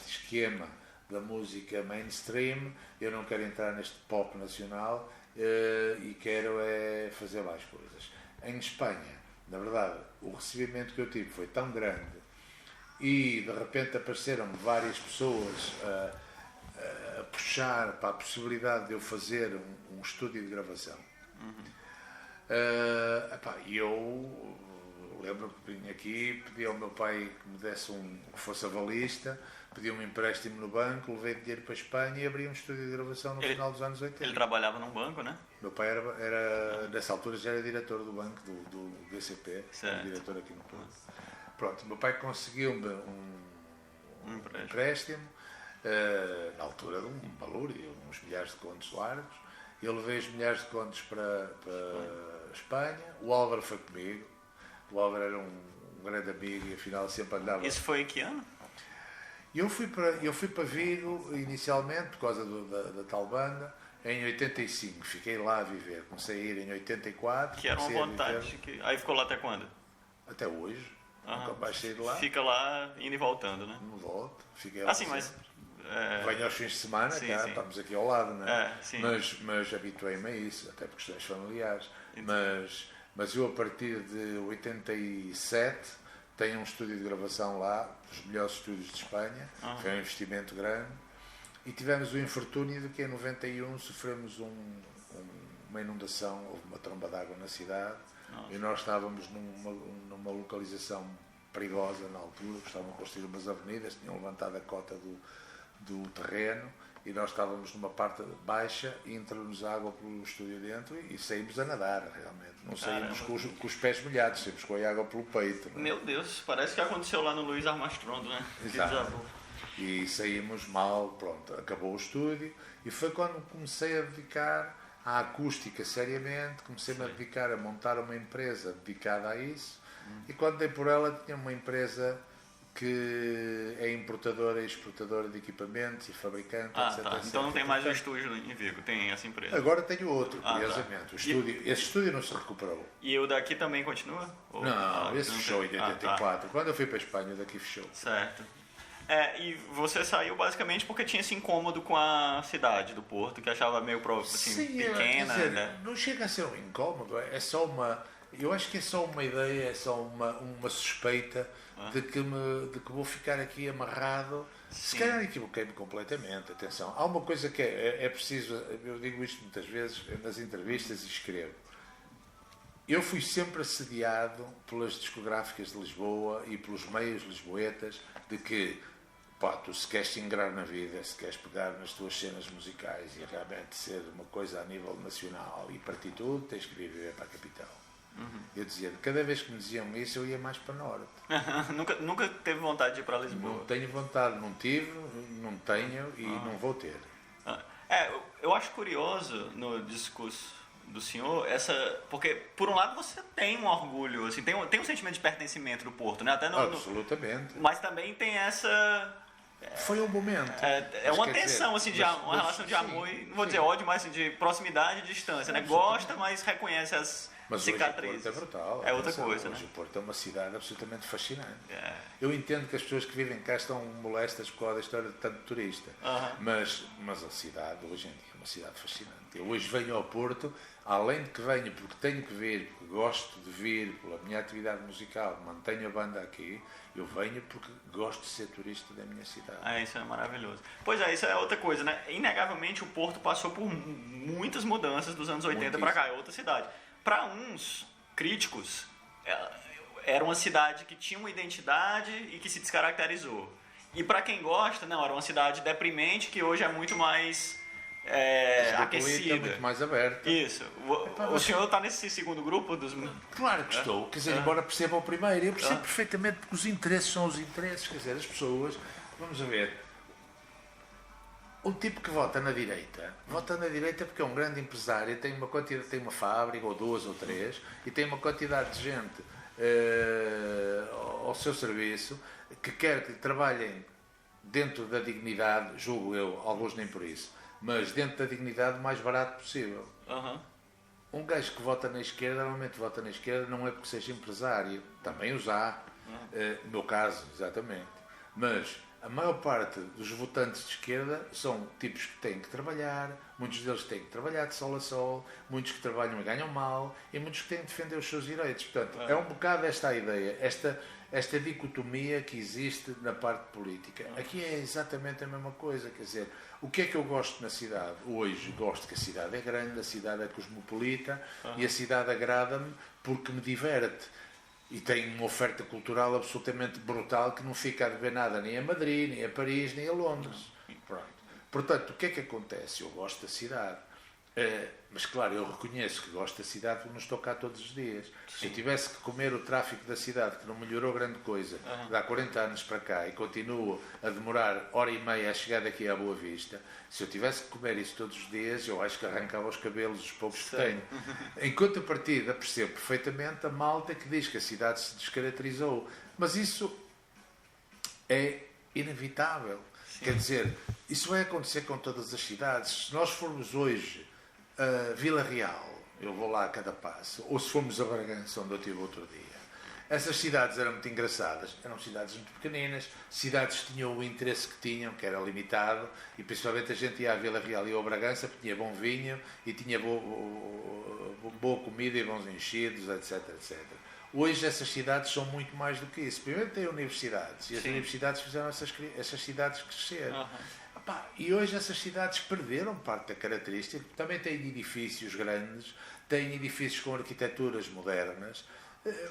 esquema da música mainstream, eu não quero entrar neste pop nacional, e quero fazer mais coisas. Em Espanha, na verdade, o recebimento que eu tive foi tão grande, e de repente apareceram várias pessoas a puxar para a possibilidade de eu fazer um estúdio de gravação. E eu lembro que vim aqui, pedi ao meu pai que me desse que fosse avalista, pedi um empréstimo no banco, levei dinheiro para a Espanha e abri um estúdio de gravação no final dos anos 80. Ele trabalhava num banco, né? Meu pai nessa altura já era diretor do banco, do BCP, era diretor aqui no Porto. Pronto, meu pai conseguiu-me um empréstimo, na altura de um valor, uns milhares de contos largos. Eu levei os milhares de contos para Espanha, o Álvaro foi comigo. O Álvaro era um grande amigo e afinal sempre andava. Isso foi em que ano? Eu fui para Vigo inicialmente por causa da tal banda em 85. Fiquei lá a viver. Comecei a ir em 84. Que era uma vontade. Aí ficou lá até quando? Até hoje. Nunca mais saí de lá. Fica lá indo e voltando, né? Não volto. Fiquei lá. Mas venho aos fins de semana, sim. Estamos aqui ao lado, não é? Sim. Mas habituei-me a isso, até por questões familiares. Mas eu, a partir de 87, tenho um estúdio de gravação lá, dos melhores estúdios de Espanha. Foi um investimento grande. E tivemos o infortúnio de que em 91 sofremos uma inundação, houve uma tromba de água na cidade. E nós estávamos numa localização perigosa na altura, estavam a construir umas avenidas, tinham levantado a cota do terreno, e nós estávamos numa parte baixa e entrou-nos água pelo estúdio dentro e saímos a nadar, realmente. Não saímos com os pés molhados, saímos com a água pelo peito. Não é? Meu Deus, parece que aconteceu lá no Luís Armstrong, né? Exato. E saímos mal, pronto, acabou o estúdio, e foi quando comecei a dedicar à acústica seriamente, comecei-me a dedicar a montar uma empresa dedicada a isso, e quando dei por ela tinha uma empresa que é importadora e exportadora de equipamentos e fabricante, etc. Então não tem mais um estúdio em Vigo, tem essa empresa. Agora tenho outro, curiosamente. Esse estúdio não se recuperou. E o daqui também continua? Não, esse fechou em 84. Quando eu fui para a Espanha, o daqui fechou. Certo. E você saiu basicamente porque tinha esse incômodo com a cidade do Porto, que achava meio pequena. Dizer, né? Não chega a ser um incômodo, é só uma... Eu acho que é só uma ideia, é só uma suspeita de que vou ficar aqui amarrado. Se calhar equivoquei-me completamente. Atenção, há uma coisa que é preciso, eu digo isto muitas vezes nas entrevistas e escrevo. Eu fui sempre assediado pelas discográficas de Lisboa e pelos meios lisboetas de que, tu se queres te ingrar na vida, se queres pegar nas tuas cenas musicais e realmente ser uma coisa a nível nacional e partir tudo, tens que viver para a capital. Eu dizia, cada vez que me diziam isso, eu ia mais para norte. Nunca teve vontade de ir para Lisboa? Não tenho vontade, não tive, não tenho e não vou ter. Eu acho curioso no discurso do senhor, porque por um lado você tem um orgulho, tem um sentimento de pertencimento do Porto, né? Até Absolutamente. Mas também tem essa Foi um momento. É uma tensão, assim, uma relação de amor, e não vou dizer ódio, mas assim, de proximidade e distância, né? Gosta, mas reconhece as cicatrizes. Mas hoje o Porto é brutal. É outra coisa, hoje né? o Porto é uma cidade absolutamente fascinante. Eu entendo que as pessoas que vivem cá estão molestas por causa da história de tanto turista. Mas a cidade, hoje em dia, é uma cidade fascinante. Eu hoje venho ao Porto, além de que venho porque tenho que vir, porque gosto de vir, pela minha atividade musical, mantenho a banda aqui, eu venho porque gosto de ser turista da minha cidade. Isso é maravilhoso. Pois é, isso é outra coisa, né? Inegavelmente o Porto passou por muitas mudanças dos anos 80 para cá, é outra cidade. Para uns críticos, era uma cidade que tinha uma identidade e que se descaracterizou. E para quem gosta, não, era uma cidade deprimente que hoje é muito mais aquecida. Muito mais aberta. Isso. O senhor está nesse segundo grupo dos... Claro que estou. Quer dizer, embora perceba o primeiro, eu percebo perfeitamente porque os interesses são os interesses. Quer dizer, as pessoas... Vamos a ver. O tipo que vota na direita porque é um grande empresário, tem uma fábrica, ou duas ou três, e tem uma quantidade de gente ao seu serviço que quer que trabalhem dentro da dignidade, julgo eu, alguns nem por isso, mas dentro da dignidade o mais barato possível. Um gajo que vota na esquerda, normalmente vota na esquerda não é porque seja empresário, também os há, no meu caso, exatamente, mas a maior parte dos votantes de esquerda são tipos que têm que trabalhar, muitos deles têm que trabalhar de sol a sol, muitos que trabalham e ganham mal, e muitos que têm que defender os seus direitos. Portanto, é um bocado esta a ideia, esta dicotomia que existe na parte política. Aqui é exatamente a mesma coisa, quer dizer, o que é que eu gosto na cidade? Hoje gosto que a cidade é grande, a cidade é cosmopolita, e a cidade agrada-me porque me diverte. E tem uma oferta cultural absolutamente brutal que não fica a dever nada nem a Madrid, nem a Paris, nem a Londres. Pronto. Portanto, o que é que acontece? Eu gosto da cidade. Mas, claro, eu reconheço que gosto da cidade porque não estou cá todos os dias. Se eu tivesse que comer o tráfico da cidade, que não melhorou grande coisa, de há 40 anos para cá, e continuo a demorar hora e meia a chegar daqui à Boa Vista, se eu tivesse que comer isso todos os dias, eu acho que arrancava os cabelos, os poucos que tenho. Em contrapartida, percebo perfeitamente a malta que diz que a cidade se descaracterizou. Mas isso é inevitável. Quer dizer, isso vai acontecer com todas as cidades. Se nós formos hoje a Vila Real, eu vou lá a cada passo, ou se formos a Bragança, onde eu estive outro dia, essas cidades eram muito engraçadas, eram cidades muito pequeninas, cidades que tinham o interesse que tinham, que era limitado, e principalmente a gente ia à Vila Real e ao Bragança, porque tinha bom vinho e tinha boa comida e bons enchidos, etc, etc. Hoje essas cidades são muito mais do que isso. Primeiro tem universidades, e as universidades fizeram essas cidades crescer. E hoje essas cidades perderam parte da característica, também têm edifícios grandes, têm edifícios com arquiteturas modernas,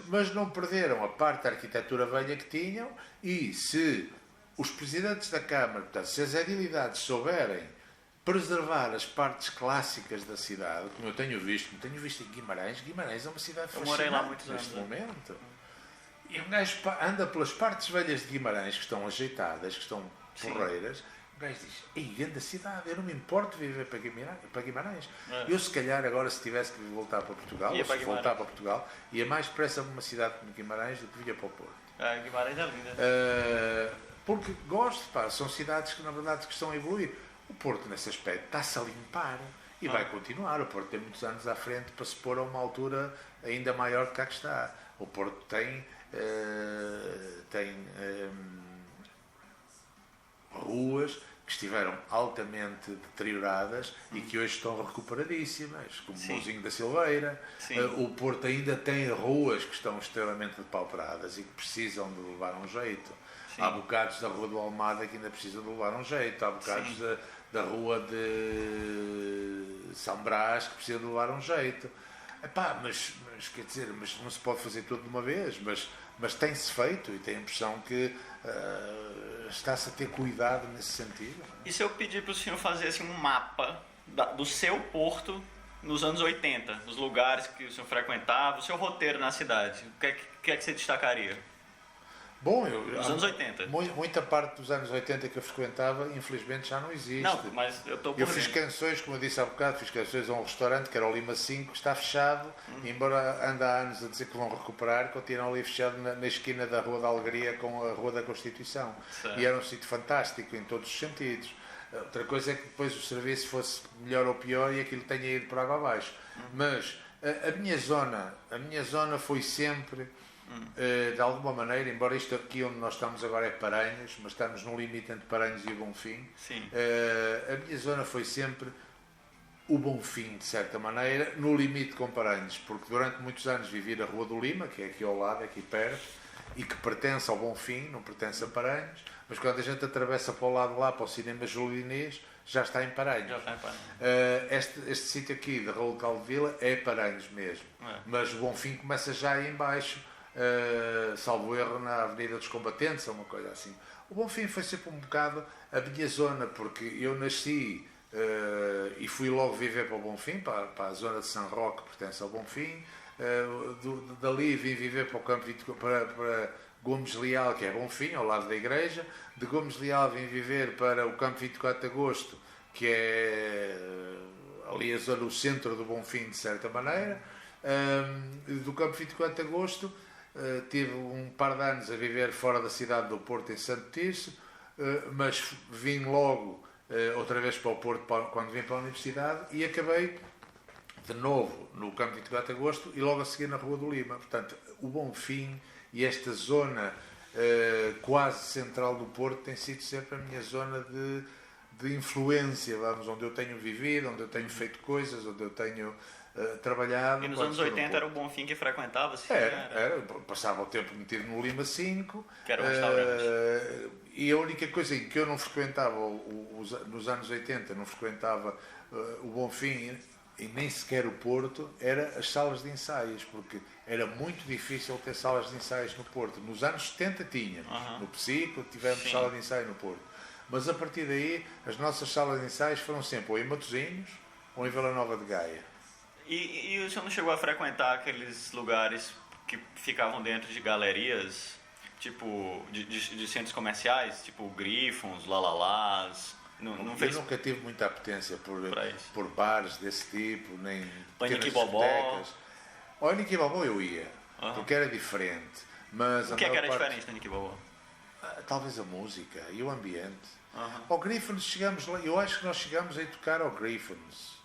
mas não perderam a parte da arquitetura velha que tinham, e se os presidentes da Câmara, portanto, se as edilidades souberem preservar as partes clássicas da cidade, como eu tenho visto em Guimarães é uma cidade fascinante. Eu morei lá muitos anos neste momento. E um gajo anda pelas partes velhas de Guimarães, que estão ajeitadas, que estão porreiras. O gajo diz, ei, grande cidade, eu não me importo de viver para Guimarães. Eu, se calhar, agora, se tivesse que voltar para Portugal, voltar para Portugal, ia mais depressa para uma cidade como Guimarães do que via para o Porto. Guimarães é linda. Porque gosto, são cidades que, na verdade, que estão a evoluir. O Porto, nesse aspecto, está-se a limpar e vai continuar. O Porto tem muitos anos à frente para se pôr a uma altura ainda maior do que a que está. O Porto tem ruas que estiveram altamente deterioradas e que hoje estão recuperadíssimas, como o Mouzinho da Silveira. O Porto ainda tem ruas que estão extremamente depauperadas e que precisam de levar um jeito. Há bocados da Rua do Almada que ainda precisam de levar um jeito. Há bocados da Rua de São Brás que precisam de levar um jeito. Mas quer dizer, mas não se pode fazer tudo de uma vez, mas tem-se feito e tenho a impressão que está-se a ter cuidado nesse sentido. E se eu pedir para o senhor fazer assim, um mapa do seu Porto nos anos 80, nos lugares que o senhor frequentava, o seu roteiro na cidade, o que é que você destacaria? Bom, nos anos 80. Muita parte dos anos 80 que eu frequentava, infelizmente já não existe. Não, mas eu estou por Eu fiz canções, como eu disse há bocado, fiz canções a um restaurante que era o Lima 5, está fechado, embora ande há anos a dizer que vão recuperar, continua ali fechado na esquina da Rua da Alegria com a Rua da Constituição. Certo. E era um sítio fantástico em todos os sentidos. Outra coisa é que depois o serviço fosse melhor ou pior e aquilo tenha ido por água abaixo. Mas a minha zona foi sempre, de alguma maneira, embora isto aqui onde nós estamos agora é Paranhos, mas estamos no limite entre Paranhos e o Bonfim. Sim. A minha zona foi sempre o Bonfim, de certa maneira, no limite com Paranhos, porque durante muitos anos vivi na Rua do Lima, que é aqui ao lado, aqui perto, e que pertence ao Bonfim, não pertence a Paranhos, mas quando a gente atravessa para o lado lá, para o cinema Júlio Inês, já está em Paranhos. Já está em Paranhos. Este sítio aqui da Raul Caldevila é Paranhos mesmo, mas o Bonfim começa já aí em baixo, salvo erro, na Avenida dos Combatentes, ou uma coisa assim. O Bonfim foi sempre um bocado a minha zona, porque eu nasci e fui logo viver para o Bonfim, para a zona de São Roque, que pertence ao Bonfim. Dali vim viver para o campo para Gomes Leal, que é Bonfim, ao lado da igreja. De Gomes Leal vim viver para o campo 24 de Agosto, que é ali a zona, o centro do Bonfim, de certa maneira. Do campo 24 de Agosto tive um par de anos a viver fora da cidade do Porto, em Santo Tirso, mas vim logo outra vez para o Porto quando vim para a universidade e acabei de novo no campo 24 de Agosto e logo a seguir na Rua do Lima. Portanto, o Bonfim e esta zona quase central do Porto tem sido sempre a minha zona de influência, vamos, onde eu tenho vivido, onde eu tenho feito coisas, onde eu tenho trabalhado. E nos anos 80 era o Bonfim que frequentava? Assim, era, passava o tempo metido no Lima 5. Que era um restaurante. E a única coisa em que eu não frequentava, nos anos 80, não frequentava o Bonfim e nem sequer o Porto, era as salas de ensaios, porque era muito difícil ter salas de ensaios no Porto. Nos anos 70 tínhamos, no Psico tivemos sala de ensaio no Porto. Mas a partir daí, as nossas salas de ensaios foram sempre ou em Matosinhos ou em Vila Nova de Gaia. E o senhor não chegou a frequentar aqueles lugares que ficavam dentro de galerias, tipo, de centros comerciais, tipo Grifons, Lalalás? Não fez... Eu nunca tive muita apetência por bares desse tipo, nem Nicky Bobó. Ao Nicky Bobó eu ia, porque era diferente. Mas o que é que era diferente do Nicky Bobó? Talvez a música e o ambiente. Ao Griffons chegamos lá, eu acho que nós chegamos a ir tocar ao Griffons.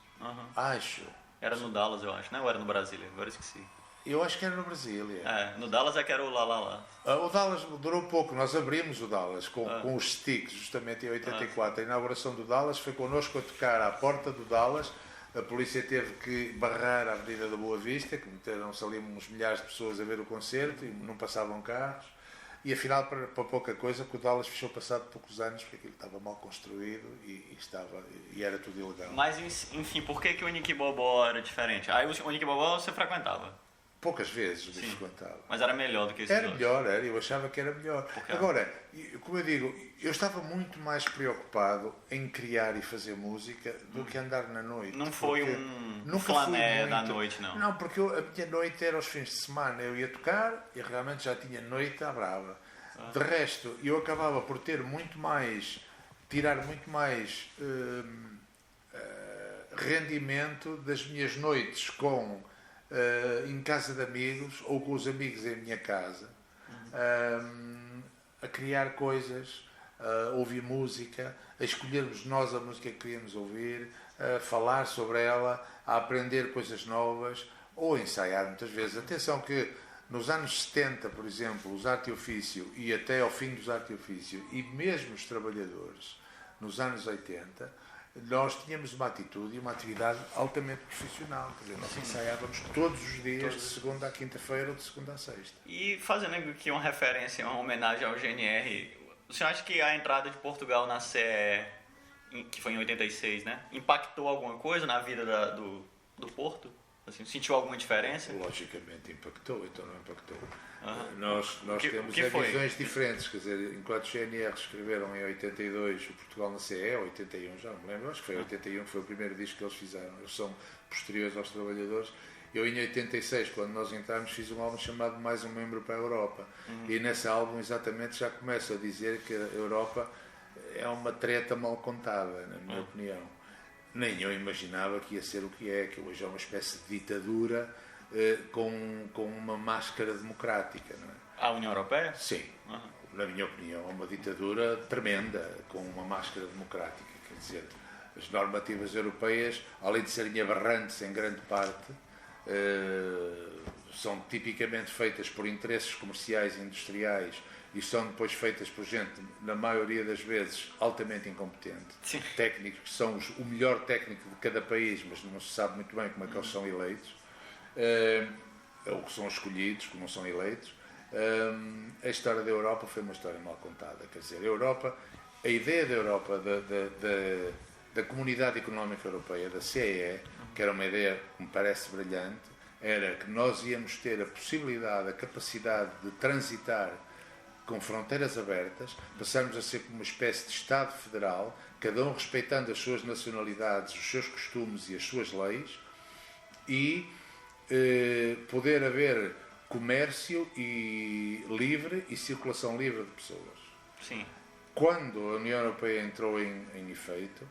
Acho. Era no Dallas, eu acho, né? Ou era no Brasília? Agora esqueci. Eu acho que era no Brasília. No Dallas é que era o Lá. O Dallas durou pouco, nós abrimos o Dallas com os Sticks, justamente em 84. A inauguração do Dallas foi connosco a tocar à porta do Dallas. A polícia teve que barrar a Avenida da Boa Vista, que meteram-se ali uns milhares de pessoas a ver o concerto e não passavam carros. E afinal, para pouca coisa, que o Dallas fechou passado poucos anos, porque aquilo estava mal construído e era tudo ilegal. Mas, enfim, por que o Nicky Bobó era diferente? Aí o Nicky Bobó você frequentava? Poucas vezes me frequentava. Mas era melhor do que esse Era melhor, eu achava que era melhor. Agora, como eu digo, eu estava muito mais preocupado em criar e fazer música do que andar na noite. Não foi um flané da noite, não? Não, porque a minha noite era aos fins de semana. Eu ia tocar e realmente já tinha noite à brava. De resto, eu acabava por tirar muito mais rendimento das minhas noites em casa de amigos ou com os amigos em minha casa, a criar coisas, a ouvir música, a escolhermos nós a música que queríamos ouvir, a falar sobre ela, a aprender coisas novas ou a ensaiar muitas vezes. Atenção que nos anos 70, por exemplo, os arte e ofício e até ao fim dos arte e ofício e mesmo os trabalhadores, nos anos 80, nós tínhamos uma atitude e uma atividade altamente profissional. Quer dizer, nós ensaiávamos todos os dias, de segunda à quinta-feira ou de segunda à sexta. E fazendo aqui uma referência, uma homenagem ao GNR, o senhor acha que a entrada de Portugal na CE, que foi em 86, né, impactou alguma coisa na vida do Porto? Assim, sentiu alguma diferença? Logicamente impactou, então não impactou. Nós temos visões diferentes, quer dizer, enquanto os GNR escreveram em 82 o Portugal na CE, 81 já não me lembro, acho que foi 81 que foi o primeiro disco que eles fizeram, eles são posteriores aos trabalhadores, Eu em 86, quando nós entramos, fiz um álbum chamado Mais um Membro para a Europa. E nesse álbum exatamente já começo a dizer que a Europa é uma treta mal contada, na minha opinião. Nem eu imaginava que ia ser o que hoje é uma espécie de ditadura com uma máscara democrática, não é? A União Europeia? Sim. Na minha opinião, é uma ditadura tremenda, com uma máscara democrática. Quer dizer, as normativas europeias, além de serem aberrantes em grande parte, são tipicamente feitas por interesses comerciais e industriais e são depois feitas por gente, na maioria das vezes, altamente incompetente. Sim. Técnicos que são o melhor técnico de cada país, mas não se sabe muito bem como é que eles são eleitos, ou que são escolhidos, que não são eleitos. A história da Europa foi uma história mal contada. Quer dizer, a ideia da Europa, da Comunidade Económica Europeia, da CEE, que era uma ideia que me parece brilhante, era que nós íamos ter a possibilidade, a capacidade de transitar com fronteiras abertas, passarmos a ser como uma espécie de Estado federal, cada um respeitando as suas nacionalidades, os seus costumes e as suas leis, e poder haver comércio livre e circulação livre de pessoas. Sim. Quando a União Europeia entrou em efeito,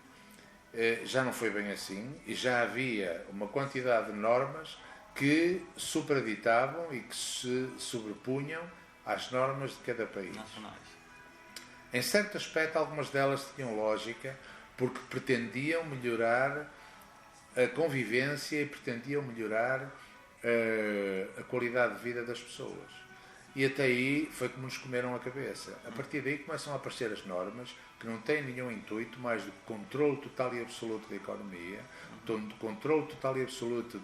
já não foi bem assim e já havia uma quantidade de normas que supraditavam e que se sobrepunham às normas de cada país. Nacionais. Em certo aspecto, algumas delas tinham lógica porque pretendiam melhorar a convivência e pretendiam melhorar a qualidade de vida das pessoas. E até aí foi como nos comeram a cabeça. A partir daí começam a aparecer as normas que não têm nenhum intuito mais do que controle total e absoluto da economia, controle total e absoluto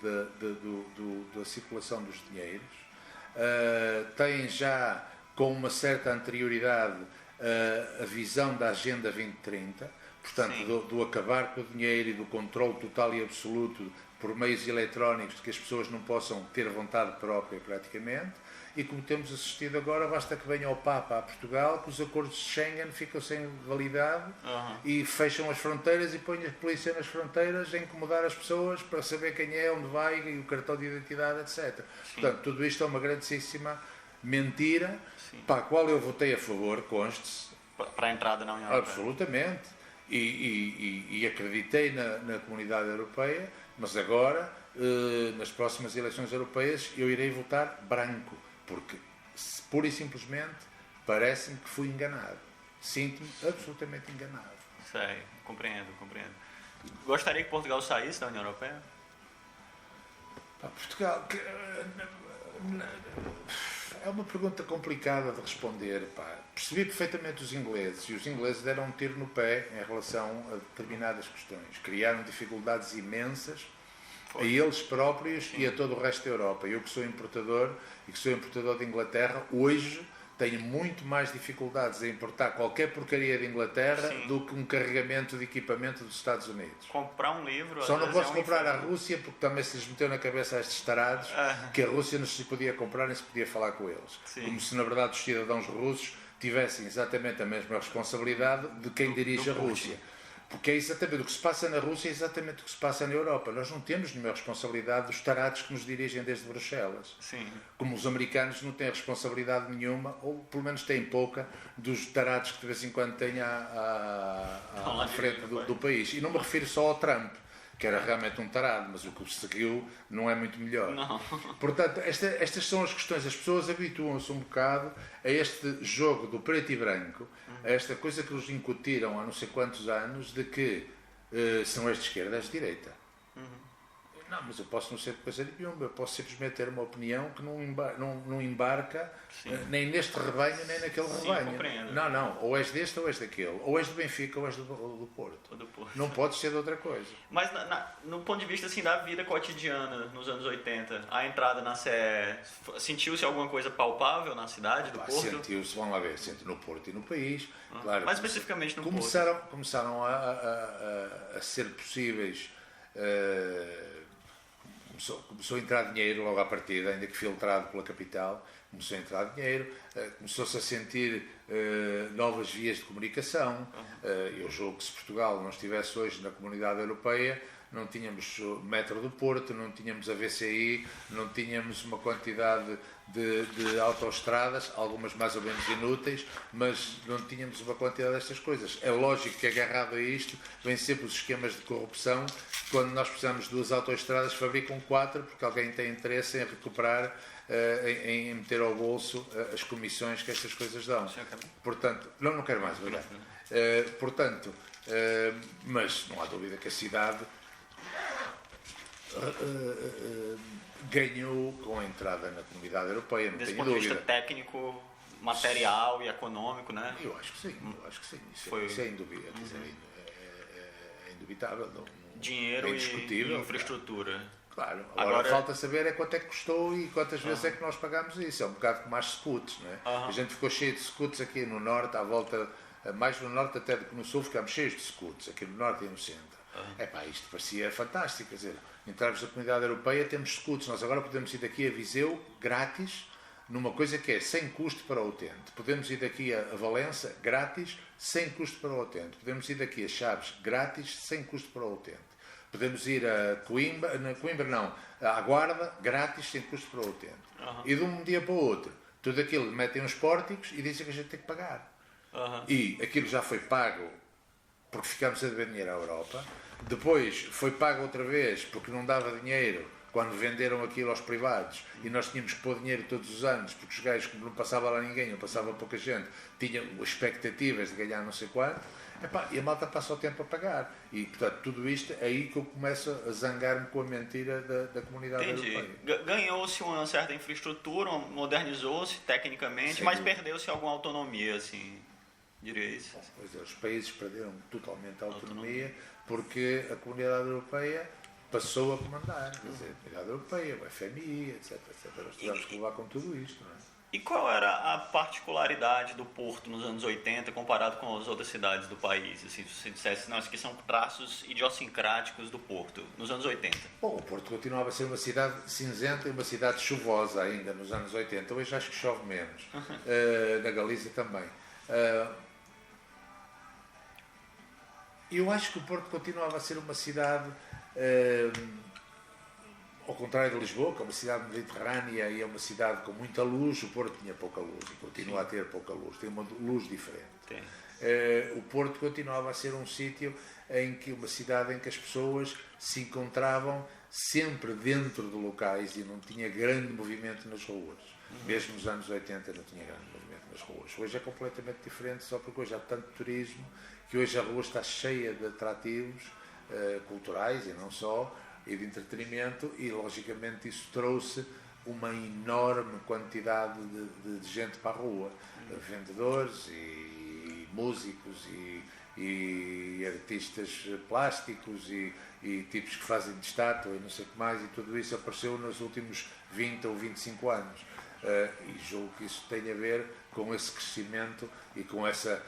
da circulação dos dinheiros, têm já com uma certa anterioridade a visão da Agenda 2030, portanto do acabar com o dinheiro e do controle total e absoluto por meios eletrónicos de que as pessoas não possam ter vontade própria praticamente. E como temos assistido agora, basta que venha o Papa a Portugal, que os acordos de Schengen ficam sem validade e fecham as fronteiras e põem a polícia nas fronteiras a incomodar as pessoas para saber quem é, onde vai, e o cartão de identidade, etc. Sim. Portanto, tudo isto é uma grandíssima mentira, para a qual eu votei a favor, conste-se. Para a entrada na União Europeia. Absolutamente. E acreditei na Comunidade Europeia, mas agora, nas próximas eleições europeias, eu irei votar branco. Porque, pura e simplesmente, parece-me que fui enganado. Sinto-me absolutamente enganado. Sei, compreendo. Gostaria que Portugal saísse da União Europeia? Portugal... É uma pergunta complicada de responder. Percebi perfeitamente os ingleses, e os ingleses deram um tiro no pé em relação a determinadas questões. Criaram dificuldades imensas a eles próprios e a todo o resto da Europa. Eu que sou importador e que sou importador de Inglaterra, hoje tenho muito mais dificuldades em importar qualquer porcaria de Inglaterra do que um carregamento de equipamento dos Estados Unidos. Comprar um livro... Só não posso comprar a Rússia, porque também se lhes meteu na cabeça a estes tarados que a Rússia não se podia comprar nem se podia falar com eles. Sim. Como se, na verdade, os cidadãos russos tivessem exatamente a mesma responsabilidade de quem dirige a Rússia. Porque é exatamente o que se passa na Rússia, é exatamente o que se passa na Europa. Nós não temos nenhuma responsabilidade dos tarados que nos dirigem desde Bruxelas. Sim. Como os americanos não têm responsabilidade nenhuma, ou pelo menos têm pouca, dos tarados que de vez em quando têm à frente do país. E não me refiro só ao Trump, que era realmente um tarado, mas o que seguiu não é muito melhor. Não. Portanto, estas são as questões. As pessoas habituam-se um bocado a este jogo do preto e branco, a esta coisa que nos incutiram há não sei quantos anos, de que são as de esquerda e as de direita. Não, mas eu posso não ser de coisa nenhuma, eu posso simplesmente ter uma opinião que não embarca nem neste rebanho, nem naquele rebanho. Compreendo. Não, ou és deste ou és daquele, ou és do Benfica ou és do Porto. Não podes ser de outra coisa. Mas no ponto de vista assim, da vida cotidiana nos anos 80, a entrada na CE, sentiu-se alguma coisa palpável na cidade do Porto? Sentiu-se, vamos lá ver, no Porto e no país. Claro, mas especificamente no Porto. Começaram a ser possíveis... Começou a entrar dinheiro logo à partida, ainda que filtrado pela capital, começou a entrar dinheiro, começou-se a sentir novas vias de comunicação. Eu julgo que se Portugal não estivesse hoje na Comunidade Europeia, não tínhamos o metro do Porto, não tínhamos a VCI, não tínhamos uma quantidade de autoestradas, algumas mais ou menos inúteis, mas não tínhamos uma quantidade destas coisas. É lógico que agarrado a isto vem sempre os esquemas de corrupção. Quando nós precisamos de 2 autoestradas, fabricam 4 porque alguém tem interesse em recuperar, em meter ao bolso as comissões que estas coisas dão. Portanto, não quero mais, obrigado. Portanto, mas não há dúvida que a cidade ganhou com a entrada na Comunidade Europeia, não tenho dúvida. Desse ponto de vista técnico, material e econômico, né? Eu acho que sim, Isso é indubível, é indubitável. Dinheiro é indiscutível, e infraestrutura. Claro, agora falta saber é quanto é que custou e quantas vezes é que nós pagámos isso. É um bocado como as scouts, não é? A gente ficou cheio de scouts aqui no norte, à volta, mais no norte até do que no sul, ficámos cheios de scouts, aqui no norte e no centro. Isto parecia fantástico, quer dizer, entramos na Comunidade Europeia, temos scouts, nós agora podemos ir daqui a Viseu, grátis, numa coisa que é sem custo para o utente. Podemos ir daqui a Valença, grátis, sem custo para o utente. Podemos ir daqui a Chaves, grátis, sem custo para o utente. Podemos ir a Coimbra, à Guarda, grátis, sem custo para o utente. E de um dia para o outro, tudo aquilo metem uns pórticos e dizem que a gente tem que pagar. E aquilo já foi pago porque ficámos a dever dinheiro à Europa. Depois foi pago outra vez porque não dava dinheiro quando venderam aquilo aos privados e nós tínhamos que pôr dinheiro todos os anos porque os gajos, como não passava lá ninguém, não passava pouca gente, tinham expectativas de ganhar não sei quanto. E a malta passa o tempo a pagar. E, portanto, tudo isto é aí que eu começo a zangar-me com a mentira da Comunidade Europeia. Ganhou-se uma certa infraestrutura, modernizou-se tecnicamente, mas perdeu-se alguma autonomia, assim, diria isso. Pois é, os países perderam totalmente a autonomia porque a Comunidade Europeia passou a comandar. Quer dizer, a Comunidade Europeia, o FMI, etc. Nós tivemos que levar com tudo isto, não é? E qual era a particularidade do Porto nos anos 80 comparado com as outras cidades do país? Assim, se você dissesse, não, esses aqui são traços idiosincráticos do Porto, nos anos 80. Bom, o Porto continuava a ser uma cidade cinzenta e uma cidade chuvosa ainda nos anos 80. Hoje acho que chove menos. Na Galiza também. Eu acho que o Porto continuava a ser uma cidade... ao contrário de Lisboa, que é uma cidade mediterrânea e é uma cidade com muita luz, o Porto tinha pouca luz e continua a ter pouca luz, tem uma luz diferente. O Porto continuava a ser um sítio uma cidade em que as pessoas se encontravam sempre dentro de locais e não tinha grande movimento nas ruas. Mesmo nos anos 80 não tinha grande movimento nas ruas. Hoje é completamente diferente, só porque hoje há tanto turismo que hoje a rua está cheia de atrativos culturais e não só, e de entretenimento, e logicamente isso trouxe uma enorme quantidade de gente para a rua, vendedores e músicos e artistas plásticos e tipos que fazem de estátua e não sei o que mais, e tudo isso apareceu nos últimos 20 ou 25 anos. E julgo que isso tem a ver com esse crescimento e com essa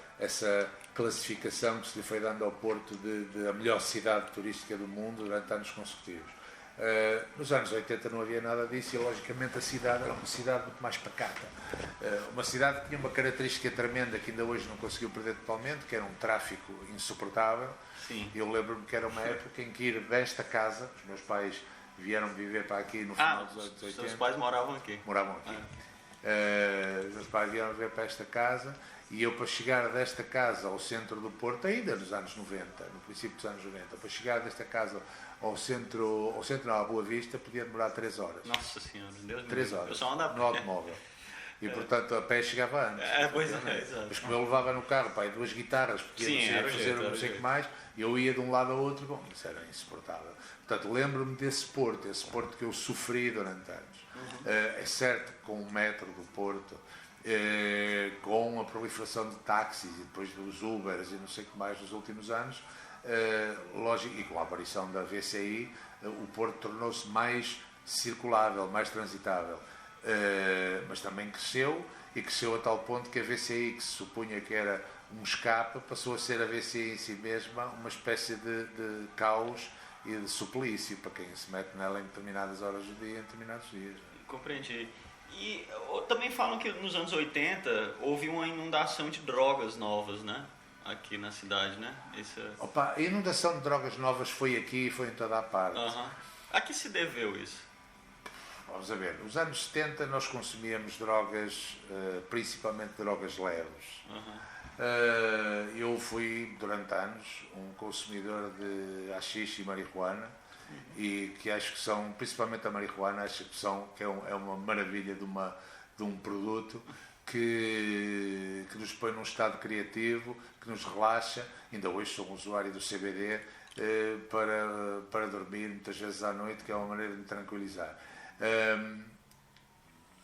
classificação que se lhe foi dando ao Porto de a melhor cidade turística do mundo durante anos consecutivos. Nos anos 80 não havia nada disso e logicamente a cidade era uma cidade muito mais pacata. Uma cidade que tinha uma característica tremenda que ainda hoje não conseguiu perder totalmente, que era um tráfico insuportável. Eu lembro-me que era uma época em que ir desta casa, os meus pais vieram viver para aqui no final dos anos 80. Seus pais moravam aqui? Moravam aqui. Os meus pais vieram viver para esta casa e eu, para chegar desta casa ao centro do Porto, ainda nos anos 90, no princípio dos anos 90, para chegar desta casa ao centro à Boa Vista, podia demorar 3 horas. Nossa Senhora, Deus 3 horas, eu só andava no automóvel. E, portanto, a pé chegava antes. Mas como eu levava no carro, 2 guitarras, porque ia fazer não sei o que mais, eu ia de um lado ao outro, bom, isso era insuportável. Portanto, lembro-me desse Porto que eu sofri durante anos. É certo, com o metro do Porto, com a proliferação de táxis e depois dos Ubers e não sei o que mais nos últimos anos, lógico, e com a aparição da VCI, o Porto tornou-se mais circulável, mais transitável. Mas também cresceu a tal ponto que a VCI, que se supunha que era um escape, passou a ser a VCI em si mesma uma espécie de caos e de suplício para quem se mete nela em determinadas horas do dia, em determinados dias. Compreendi. E também falam que nos anos 80 houve uma inundação de drogas novas, né? aqui na cidade, né? Isso... Opa, a inundação de drogas novas foi aqui e foi em toda a parte. A que se deveu isso? Vamos a ver, nos anos 70 nós consumíamos drogas, principalmente drogas leves. Eu fui, durante anos, um consumidor de haxixe e marihuana, e que acho que são, principalmente a marihuana, acho que é uma maravilha de um produto que nos põe num estado criativo, que nos relaxa. Ainda hoje sou um usuário do CBD para dormir, muitas vezes à noite, que é uma maneira de me tranquilizar.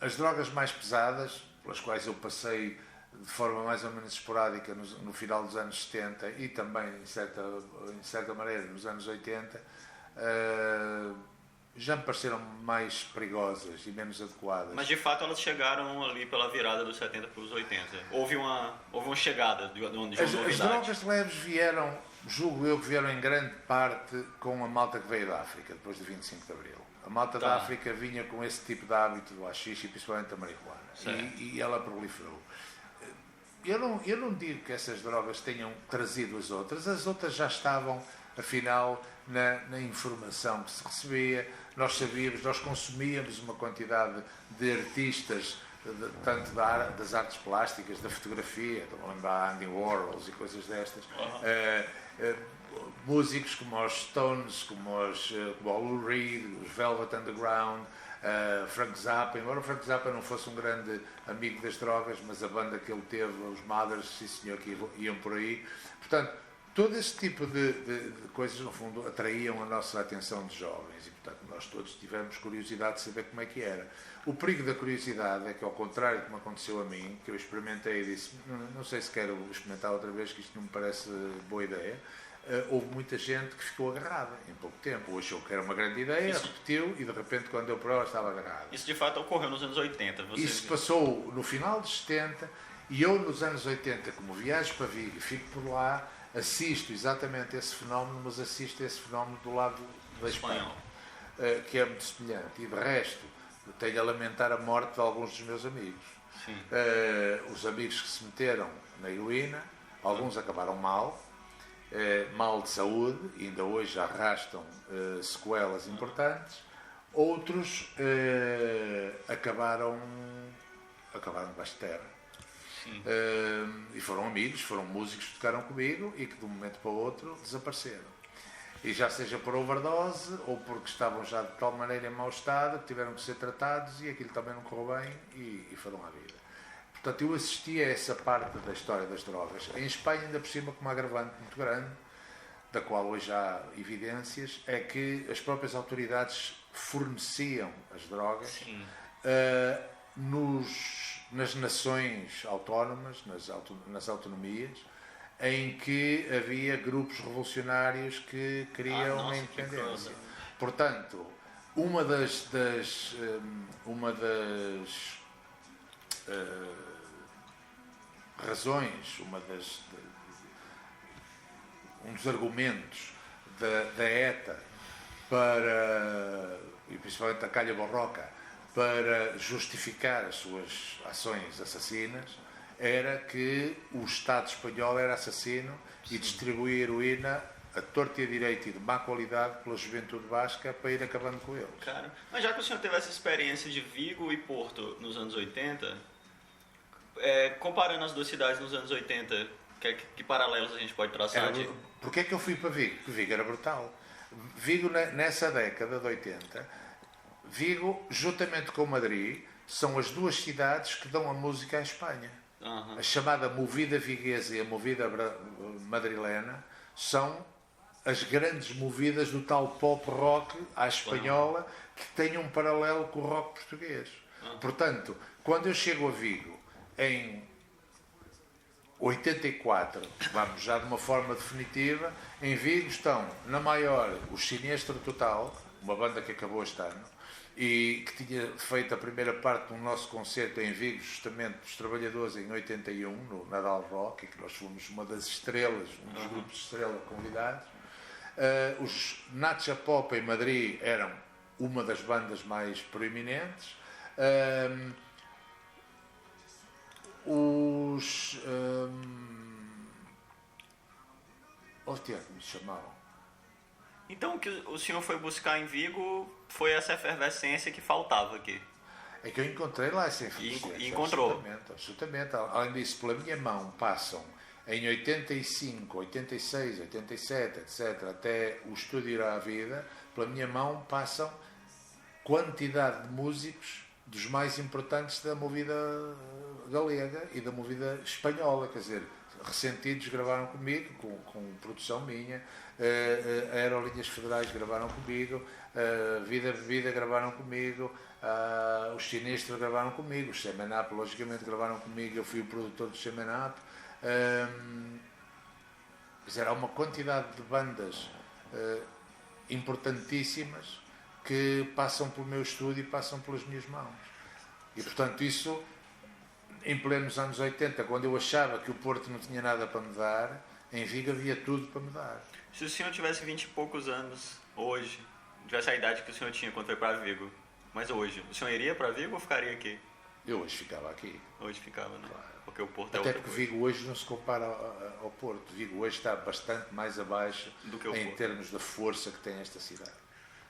As drogas mais pesadas, pelas quais eu passei de forma mais ou menos esporádica no final dos anos 70 e também, em certa maneira, nos anos 80, já me pareceram mais perigosas e menos adequadas. Mas de fato elas chegaram ali pela virada dos 70 para os 80. Houve uma chegada de novidade. As drogas leves vieram, julgo eu, que vieram em grande parte com a malta que veio da África, depois de 25 de Abril. A malta da África vinha com esse tipo de hábito do haxixe e principalmente da marihuana. E ela proliferou. Eu não digo que essas drogas tenham trazido as outras já estavam, afinal, na informação que se recebia. Nós sabíamos, nós consumíamos uma quantidade de artistas, tanto das artes plásticas, da fotografia, estou a lembrar Andy Warhol e coisas destas, músicos como os Stones, como o Lou Reed, os Velvet Underground, Frank Zappa. Embora o Frank Zappa não fosse um grande amigo das drogas, mas a banda que ele teve, os Mothers, sim senhor, que iam por aí. Portanto, todo esse tipo de coisas, no fundo, atraíam a nossa atenção de jovens e, portanto, nós todos tivemos curiosidade de saber como é que era. O perigo da curiosidade é que, ao contrário do que me aconteceu a mim, que eu experimentei e disse, não sei se quero experimentar outra vez, que isto não me parece boa ideia, houve muita gente que ficou agarrada em pouco tempo, ou achou que era uma grande ideia, repetiu e, de repente, quando deu para ela, estava agarrada. Isso, de fato, ocorreu nos anos 80. Isso passou no final dos 70 e eu, nos anos 80, como viajo para Vigo e fico por lá, assisto exatamente esse fenómeno, mas assisto esse fenómeno do lado da Espanha, que é muito semelhante. E, de resto, tenho a lamentar a morte de alguns dos meus amigos. Os amigos que se meteram na heroína, alguns acabaram mal de saúde, e ainda hoje arrastam sequelas importantes. Outros acabaram debaixo de terra. E foram amigos, foram músicos que tocaram comigo e que de um momento para o outro desapareceram. E já seja por overdose ou porque estavam já de tal maneira em mau estado que tiveram que ser tratados e aquilo também não correu bem e foram à vida. Portanto, eu assisti a essa parte da história das drogas. Em Espanha, ainda por cima, com uma agravante muito grande, da qual hoje há evidências, é que as próprias autoridades forneciam as drogas nas nações autónomas, nas autonomias, em que havia grupos revolucionários que queriam a independência. Portanto, uma das razões, um dos argumentos da ETA e principalmente da Calha Barroca, para justificar as suas ações assassinas, era que o Estado espanhol era assassino e distribuía heroína a torto e a direito e de má qualidade pela juventude basca para ir acabando com eles. Cara, mas já que o senhor teve essa experiência de Vigo e Porto nos anos 80, comparando as duas cidades nos anos 80, que paralelos a gente pode traçar? Porquê é que eu fui para Vigo? Porque Vigo era brutal. Vigo, nessa década de 80, Vigo, juntamente com Madrid, são as duas cidades que dão a música à Espanha. A chamada movida viguesa e a movida madrilena são as grandes movidas do tal pop rock à espanhola que têm um paralelo com o rock português. Portanto, quando eu chego a Vigo em 84, vamos já de uma forma definitiva, em Vigo estão, na maior, o Sinestro Total, uma banda que acabou este ano, e que tinha feito a primeira parte do nosso concerto em Vigo, justamente dos Trabalhadores, em 81, no Nadal Rock, e que nós fomos uma das estrelas, um dos grupos de estrela convidados. Os Nacha Pop em Madrid eram uma das bandas mais proeminentes. Tiago, me chamavam. Então o que o senhor foi buscar em Vigo foi essa efervescência que faltava aqui. É que eu encontrei lá essa efervescência. E encontrou. Absolutamente. Além disso, pela minha mão passam em 85, 86, 87, etc., até o Estúdio Ir à Vida, pela minha mão passam quantidade de músicos dos mais importantes da movida galega e da movida espanhola, quer dizer, Ressentidos gravaram comigo, com produção minha, Aerolinhas Federais gravaram comigo, Vida Bebida gravaram comigo, os Sinistros gravaram comigo, os Semenap logicamente gravaram comigo, eu fui o produtor do Semenap. Quer dizer, há uma quantidade de bandas importantíssimas que passam pelo meu estúdio e passam pelas minhas mãos. E portanto isso, em plenos anos 80, quando eu achava que o Porto não tinha nada para me dar, em Vigo havia tudo para me dar. Se o senhor tivesse 20 e poucos anos hoje, tivesse a idade que o senhor tinha quando foi para Vigo, mas hoje, o senhor iria para Vigo ou ficaria aqui? Eu hoje ficava aqui. Hoje ficava, né? Claro. Porque o Porto é até outra porque coisa. Vigo hoje não se compara ao Porto. Vigo hoje está bastante mais abaixo do que o em Porto, termos da força que tem esta cidade.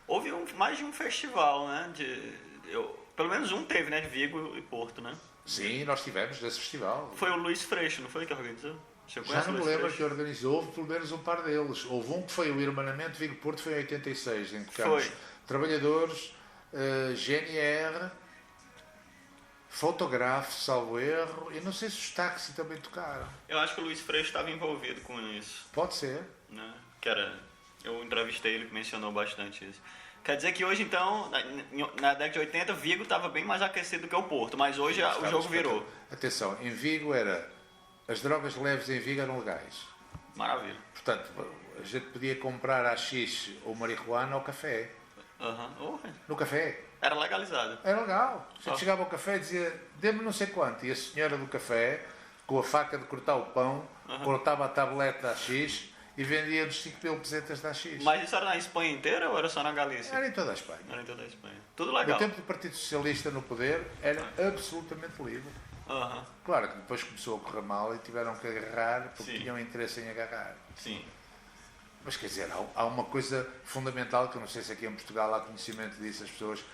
Houve mais de um festival, né? Pelo menos um teve, né? De Vigo e Porto, né? Sim, nós tivemos desse festival. Foi o Luís Freixo, não foi que organizou? Você Já não me lembro que organizou, houve pelo menos um par deles. Houve um que foi o Irmanamento Vigo-Porto, foi em 86, em que ficamos Trabalhadores, GNR, Fotógrafo, salvo erro, e não sei se os táxis também tocaram. Eu acho que o Luís Freixo estava envolvido com isso. Pode ser. Né? Eu entrevistei ele, que mencionou bastante isso. Quer dizer que hoje, então, na década de 80, Vigo estava bem mais aquecido do que o Porto, mas hoje o jogo virou. Atenção, em Vigo as drogas leves em Vigo eram legais. Maravilha. Portanto, a gente podia comprar haxixe ou marihuana ao café. No café. Era legalizado. Era legal. A gente chegava ao café e dizia, dê-me não sei quanto. E a senhora do café, com a faca de cortar o pão, cortava a tablete da haxixe e vendia-nos 5 mil pesetas da haxixe. Mas isso era na Espanha inteira ou era só na Galícia? Era em toda a Espanha. Era em toda a Espanha. Tudo legal. No tempo do Partido Socialista no poder, era absolutamente livre. Claro que depois começou a correr mal e tiveram que agarrar porque tinham interesse em agarrar. Sim. Mas quer dizer, há uma coisa fundamental que eu não sei se aqui em Portugal há conhecimento disso, as pessoas.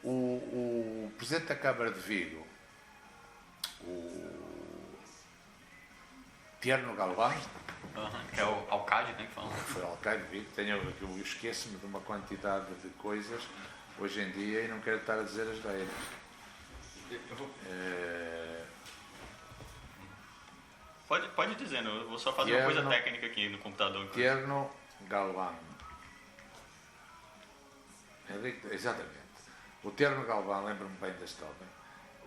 O Presidente da Câmara de Vigo, o Tierno Galvão, que é o Alcade, né, que fala. Foi o Alcade de Vigo, eu esqueço-me de uma quantidade de coisas hoje em dia e não quero estar a dizer as neiras. Pode dizer, eu vou só fazer uma coisa técnica aqui no computador. Tierno Galvão. Exatamente. O Tierno Galvão, lembro-me bem deste homem.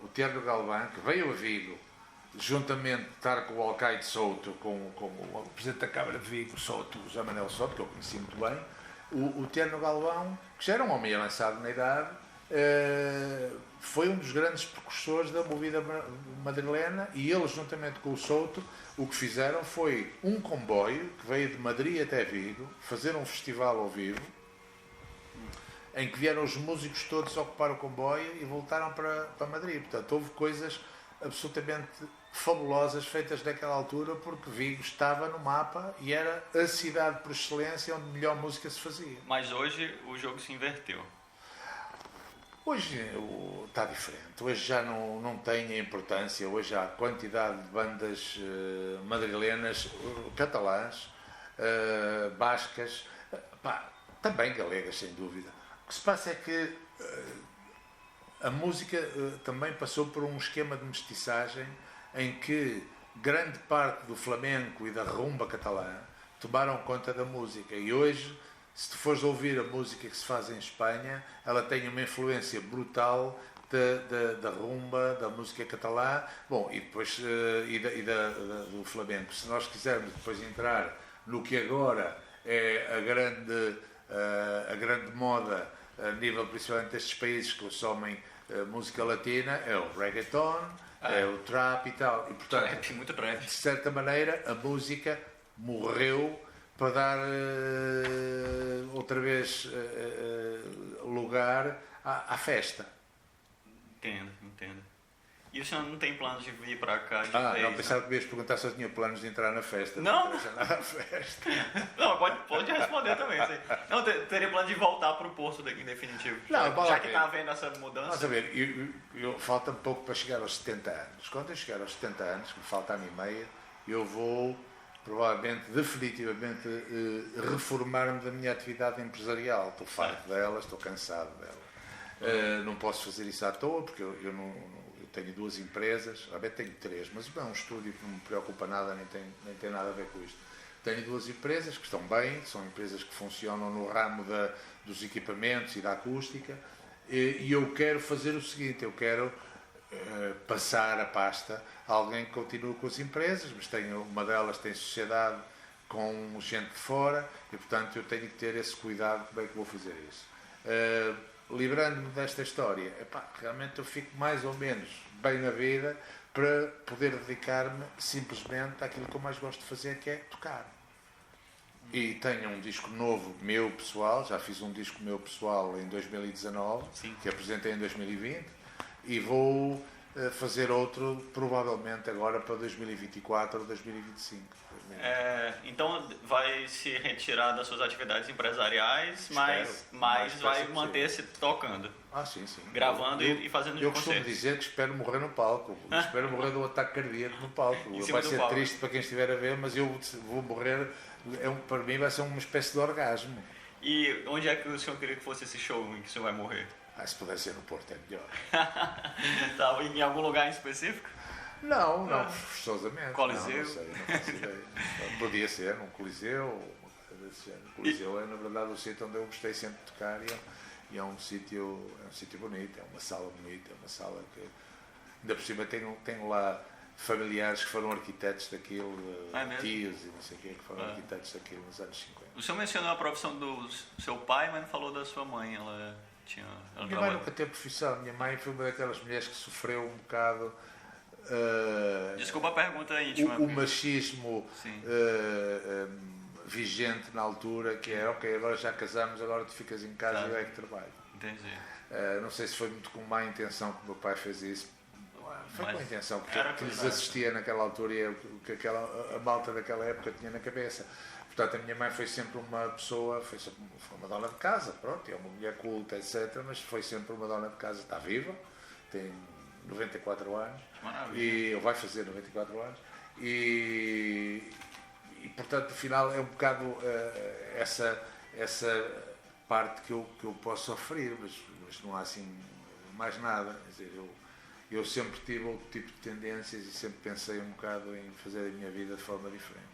O Tierno Galvão, que veio a Vigo, juntamente estar com o Alcaide Souto, com o Presidente da Câmara de Vigo, Souto, José Manuel Souto, que eu conheci muito bem, o Tierno Galvão, que já era um homem avançado na idade, foi um dos grandes precursores da movida madrilena e eles, juntamente com o Souto, o que fizeram foi um comboio que veio de Madrid até Vigo, fazer um festival ao vivo, em que vieram os músicos todos ocupar o comboio e voltaram para Madrid. Portanto, houve coisas absolutamente fabulosas feitas naquela altura, porque Vigo estava no mapa e era a cidade por excelência onde melhor música se fazia. Mas hoje o jogo se inverteu. Hoje está diferente, hoje já não tem a importância, hoje há quantidade de bandas madrilenas, catalãs, bascas, também galegas, sem dúvida. O que se passa é que a música também passou por um esquema de mestiçagem em que grande parte do flamenco e da rumba catalã tomaram conta da música e hoje, se tu fores ouvir a música que se faz em Espanha, ela tem uma influência brutal da rumba, da música catalã, bom, e depois do flamenco. Se nós quisermos depois entrar no que agora é a grande moda a nível principalmente destes países que consomem música latina, é o reggaeton, é o trap e tal. E, portanto, muito trap. De certa maneira, a música morreu para dar outra vez lugar à festa. Entendo. E o senhor não tem planos de vir para cá de vez? Não, pensava que ias perguntar se eu tinha planos de entrar na festa. Não. Não tinha nada na festa. Não, pode responder também. Assim. Não, teria plano de voltar para o Porto em definitivo. Não, já que está havendo essa mudança. Vamos ver, falta-me pouco para chegar aos 70 anos. Quando eu chegar aos 70 anos, que me falta ano e meio, eu vou, provavelmente, definitivamente, reformar-me da minha atividade empresarial. Estou farto delas, estou cansado delas. Não posso fazer isso à toa, porque eu tenho 2 empresas, realmente tenho 3, mas é um estúdio que não me preocupa nada, nem tem nada a ver com isto. Tenho 2 empresas que estão bem, são empresas que funcionam no ramo dos equipamentos e da acústica, e eu quero fazer o seguinte, eu quero passar a pasta a alguém que continue com as empresas, mas uma delas tem sociedade com gente de fora, e portanto eu tenho que ter esse cuidado, como é que vou fazer isso. Livrando-me desta história, realmente eu fico mais ou menos bem na vida para poder dedicar-me simplesmente àquilo que eu mais gosto de fazer, que é tocar. E tenho um disco novo meu pessoal, já fiz um disco meu pessoal em 2019, Sim. que apresentei em 2020, e vou fazer outro provavelmente agora para 2024 ou 2025. Então vai se retirar das suas atividades empresariais, mas vai manter-se tocando. Sim. Gravando e fazendo de concertos. Eu costumo dizer que espero morrer no palco. Espero morrer de um ataque cardíaco no palco. Vai ser triste para quem estiver a ver, mas eu vou morrer. Para mim vai ser uma espécie de orgasmo. E onde é que o senhor queria que fosse esse show em que o senhor vai morrer? Se puder ser no Porto é melhor. Tá, em algum lugar em específico? Não, forçosamente. Coliseu? Não sei, não faço ideia. Podia ser num Coliseu, uma coisa desse género. O Coliseu é, na verdade, o sítio onde eu gostei sempre de tocar e é um sítio bonito, é uma sala bonita, é uma sala que, ainda por cima, tenho lá familiares que foram arquitetos daquilo, tios e não sei o quê, que foram arquitetos daquilo nos anos 50. O senhor mencionou a profissão do seu pai, mas não falou da sua mãe. Minha mãe nunca teve profissão. Minha mãe foi uma daquelas mulheres que sofreu um bocado... Desculpa a pergunta íntima. O machismo vigente na altura, que é, ok, agora já casamos, agora tu ficas em casa e eu é que trabalho. Entendi. Não sei se foi muito com má intenção que o meu pai fez isso. Foi com a intenção, porque que lhes assistia naquela altura e que a malta daquela época tinha na cabeça. Portanto, a minha mãe foi sempre uma pessoa, foi uma dona de casa, pronto, é uma mulher culta, etc., mas foi sempre uma dona de casa, está viva, tem 94 anos, ou vai fazer 94 anos, e portanto, afinal, é um bocado essa parte que eu posso oferir, mas não há assim mais nada. Quer dizer, eu sempre tive outro tipo de tendências e sempre pensei um bocado em fazer a minha vida de forma diferente.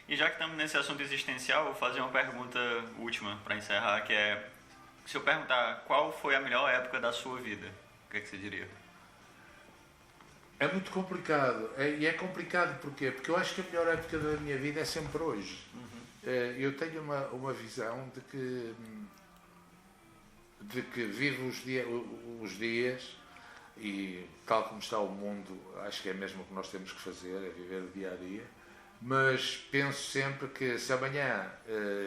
E já que estamos nesse assunto existencial, vou fazer uma pergunta última para encerrar, que é, se eu perguntar qual foi a melhor época da sua vida, o que é que você diria? É muito complicado. E é complicado porquê? Porque eu acho que a melhor época da minha vida é sempre hoje. Eu tenho uma visão de que vivo os dias e tal como está o mundo, acho que é mesmo o que nós temos que fazer, é viver o dia a dia. Mas penso sempre que se amanhã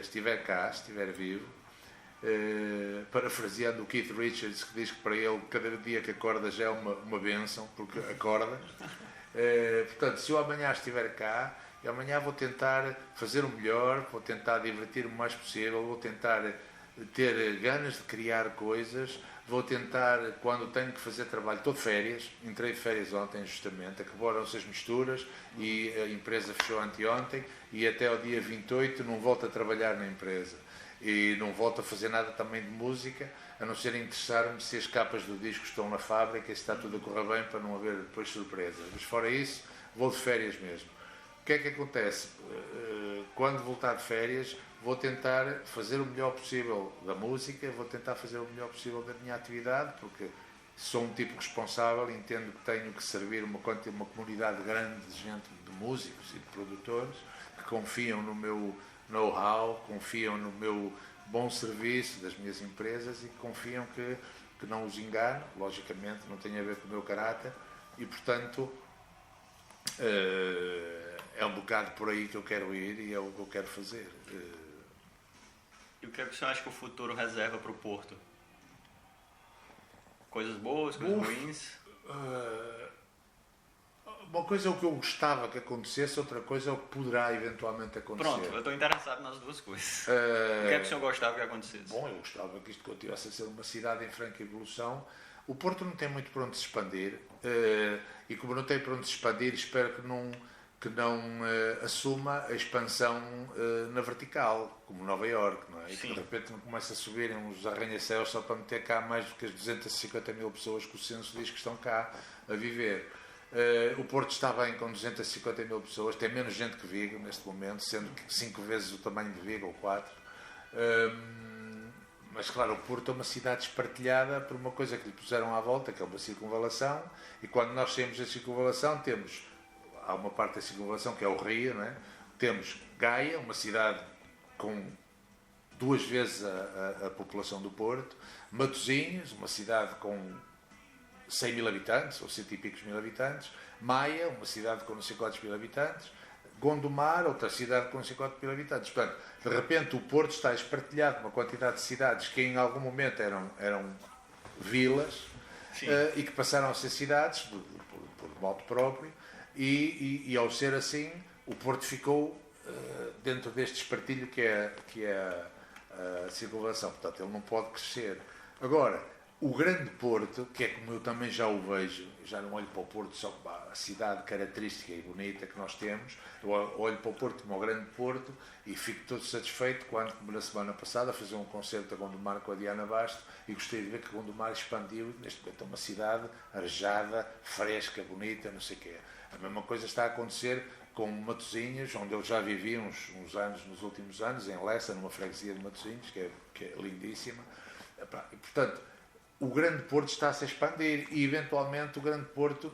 estiver cá, estiver vivo, parafraseando o Keith Richards, que diz que para ele cada dia que acorda já é uma bênção, porque acorda. Portanto, se eu amanhã estiver cá, e amanhã vou tentar fazer o melhor, vou tentar divertir-me o mais possível, vou tentar ter ganas de criar coisas, vou tentar, quando tenho que fazer trabalho, estou de férias, entrei de férias ontem justamente, acabaram-se as misturas e a empresa fechou anteontem e até ao dia 28 não volto a trabalhar na empresa e não volto a fazer nada também de música, a não ser interessar-me se as capas do disco estão na fábrica e se está tudo a correr bem para não haver depois surpresas, mas fora isso vou de férias mesmo. O que é que acontece? Quando voltar de férias vou tentar fazer o melhor possível da música, vou tentar fazer o melhor possível da minha atividade, porque sou um tipo responsável, entendo que tenho que servir uma comunidade grande de gente, de músicos e de produtores, que confiam no meu know-how, confiam no meu bom serviço das minhas empresas e confiam que não os engano, logicamente não tem a ver com o meu caráter e, portanto, é um bocado por aí que eu quero ir e é o que eu quero fazer. E o que é que o senhor acha que o futuro reserva para o Porto? Coisas boas, coisas ruins? coisa é o que eu gostava que acontecesse, outra coisa é o que poderá eventualmente acontecer. Pronto, eu estou interessado nas duas coisas. O que é que o senhor gostava que acontecesse? Bom, eu gostava que isto continuasse a ser uma cidade em franca evolução. O Porto não tem muito para onde se expandir, e como não tem para onde se expandir, espero que não assuma a expansão na vertical, como Nova Iorque, não é? E que de repente não comece a subirem uns arranha-céus só para meter cá mais do que as 250 mil pessoas que o censo diz que estão cá a viver. O Porto está bem com 250 mil pessoas, tem menos gente que Vigo neste momento, sendo que 5 vezes o tamanho de Vigo, ou 4. Mas claro, o Porto é uma cidade espartilhada por uma coisa que lhe puseram à volta, que é uma circunvalação, e quando nós saímos da circunvalação há uma parte da circunvalação que é o Rio, não é? Temos Gaia, uma cidade com 2 vezes a população do Porto, Matosinhos, uma cidade com 100 mil habitantes, ou 100 e picos mil habitantes, Maia, uma cidade com não sei quantos mil habitantes, Gondomar, outra cidade com não sei quantos mil habitantes. Portanto, de repente o Porto está espartilhado numa quantidade de cidades que em algum momento eram vilas, e que passaram a ser cidades por modo próprio, e ao ser assim, o Porto ficou dentro deste espartilho que é a circunvalação. Portanto, ele não pode crescer. Agora, o grande Porto, que é como eu também já o vejo, já não olho para o Porto só como a cidade característica e bonita que nós temos, eu olho para o Porto como o grande Porto e fico todo satisfeito quando, como na semana passada, fiz um concerto a Gondomar com a Diana Basto e gostei de ver que Gondomar expandiu, neste momento é uma cidade arejada, fresca, bonita, não sei o quê. A mesma coisa está a acontecer com Matosinhos, onde eu já vivi uns anos, nos últimos anos, em Lessa, numa freguesia de Matosinhos, que é lindíssima. E, portanto, o grande Porto está-se a expandir e, eventualmente, o grande Porto,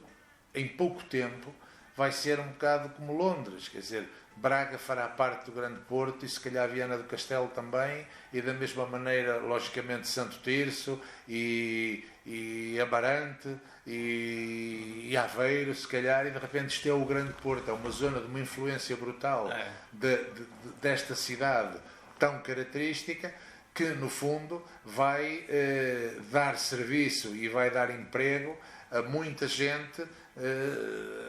em pouco tempo, vai ser um bocado como Londres. Quer dizer, Braga fará parte do grande Porto e, se calhar, Viana do Castelo também, e, da mesma maneira, logicamente, Santo Tirso e Amarante e Aveiro, se calhar, e, de repente, isto é o grande Porto. É uma zona de uma influência brutal desta cidade tão característica, que, no fundo, vai dar serviço e vai dar emprego a muita gente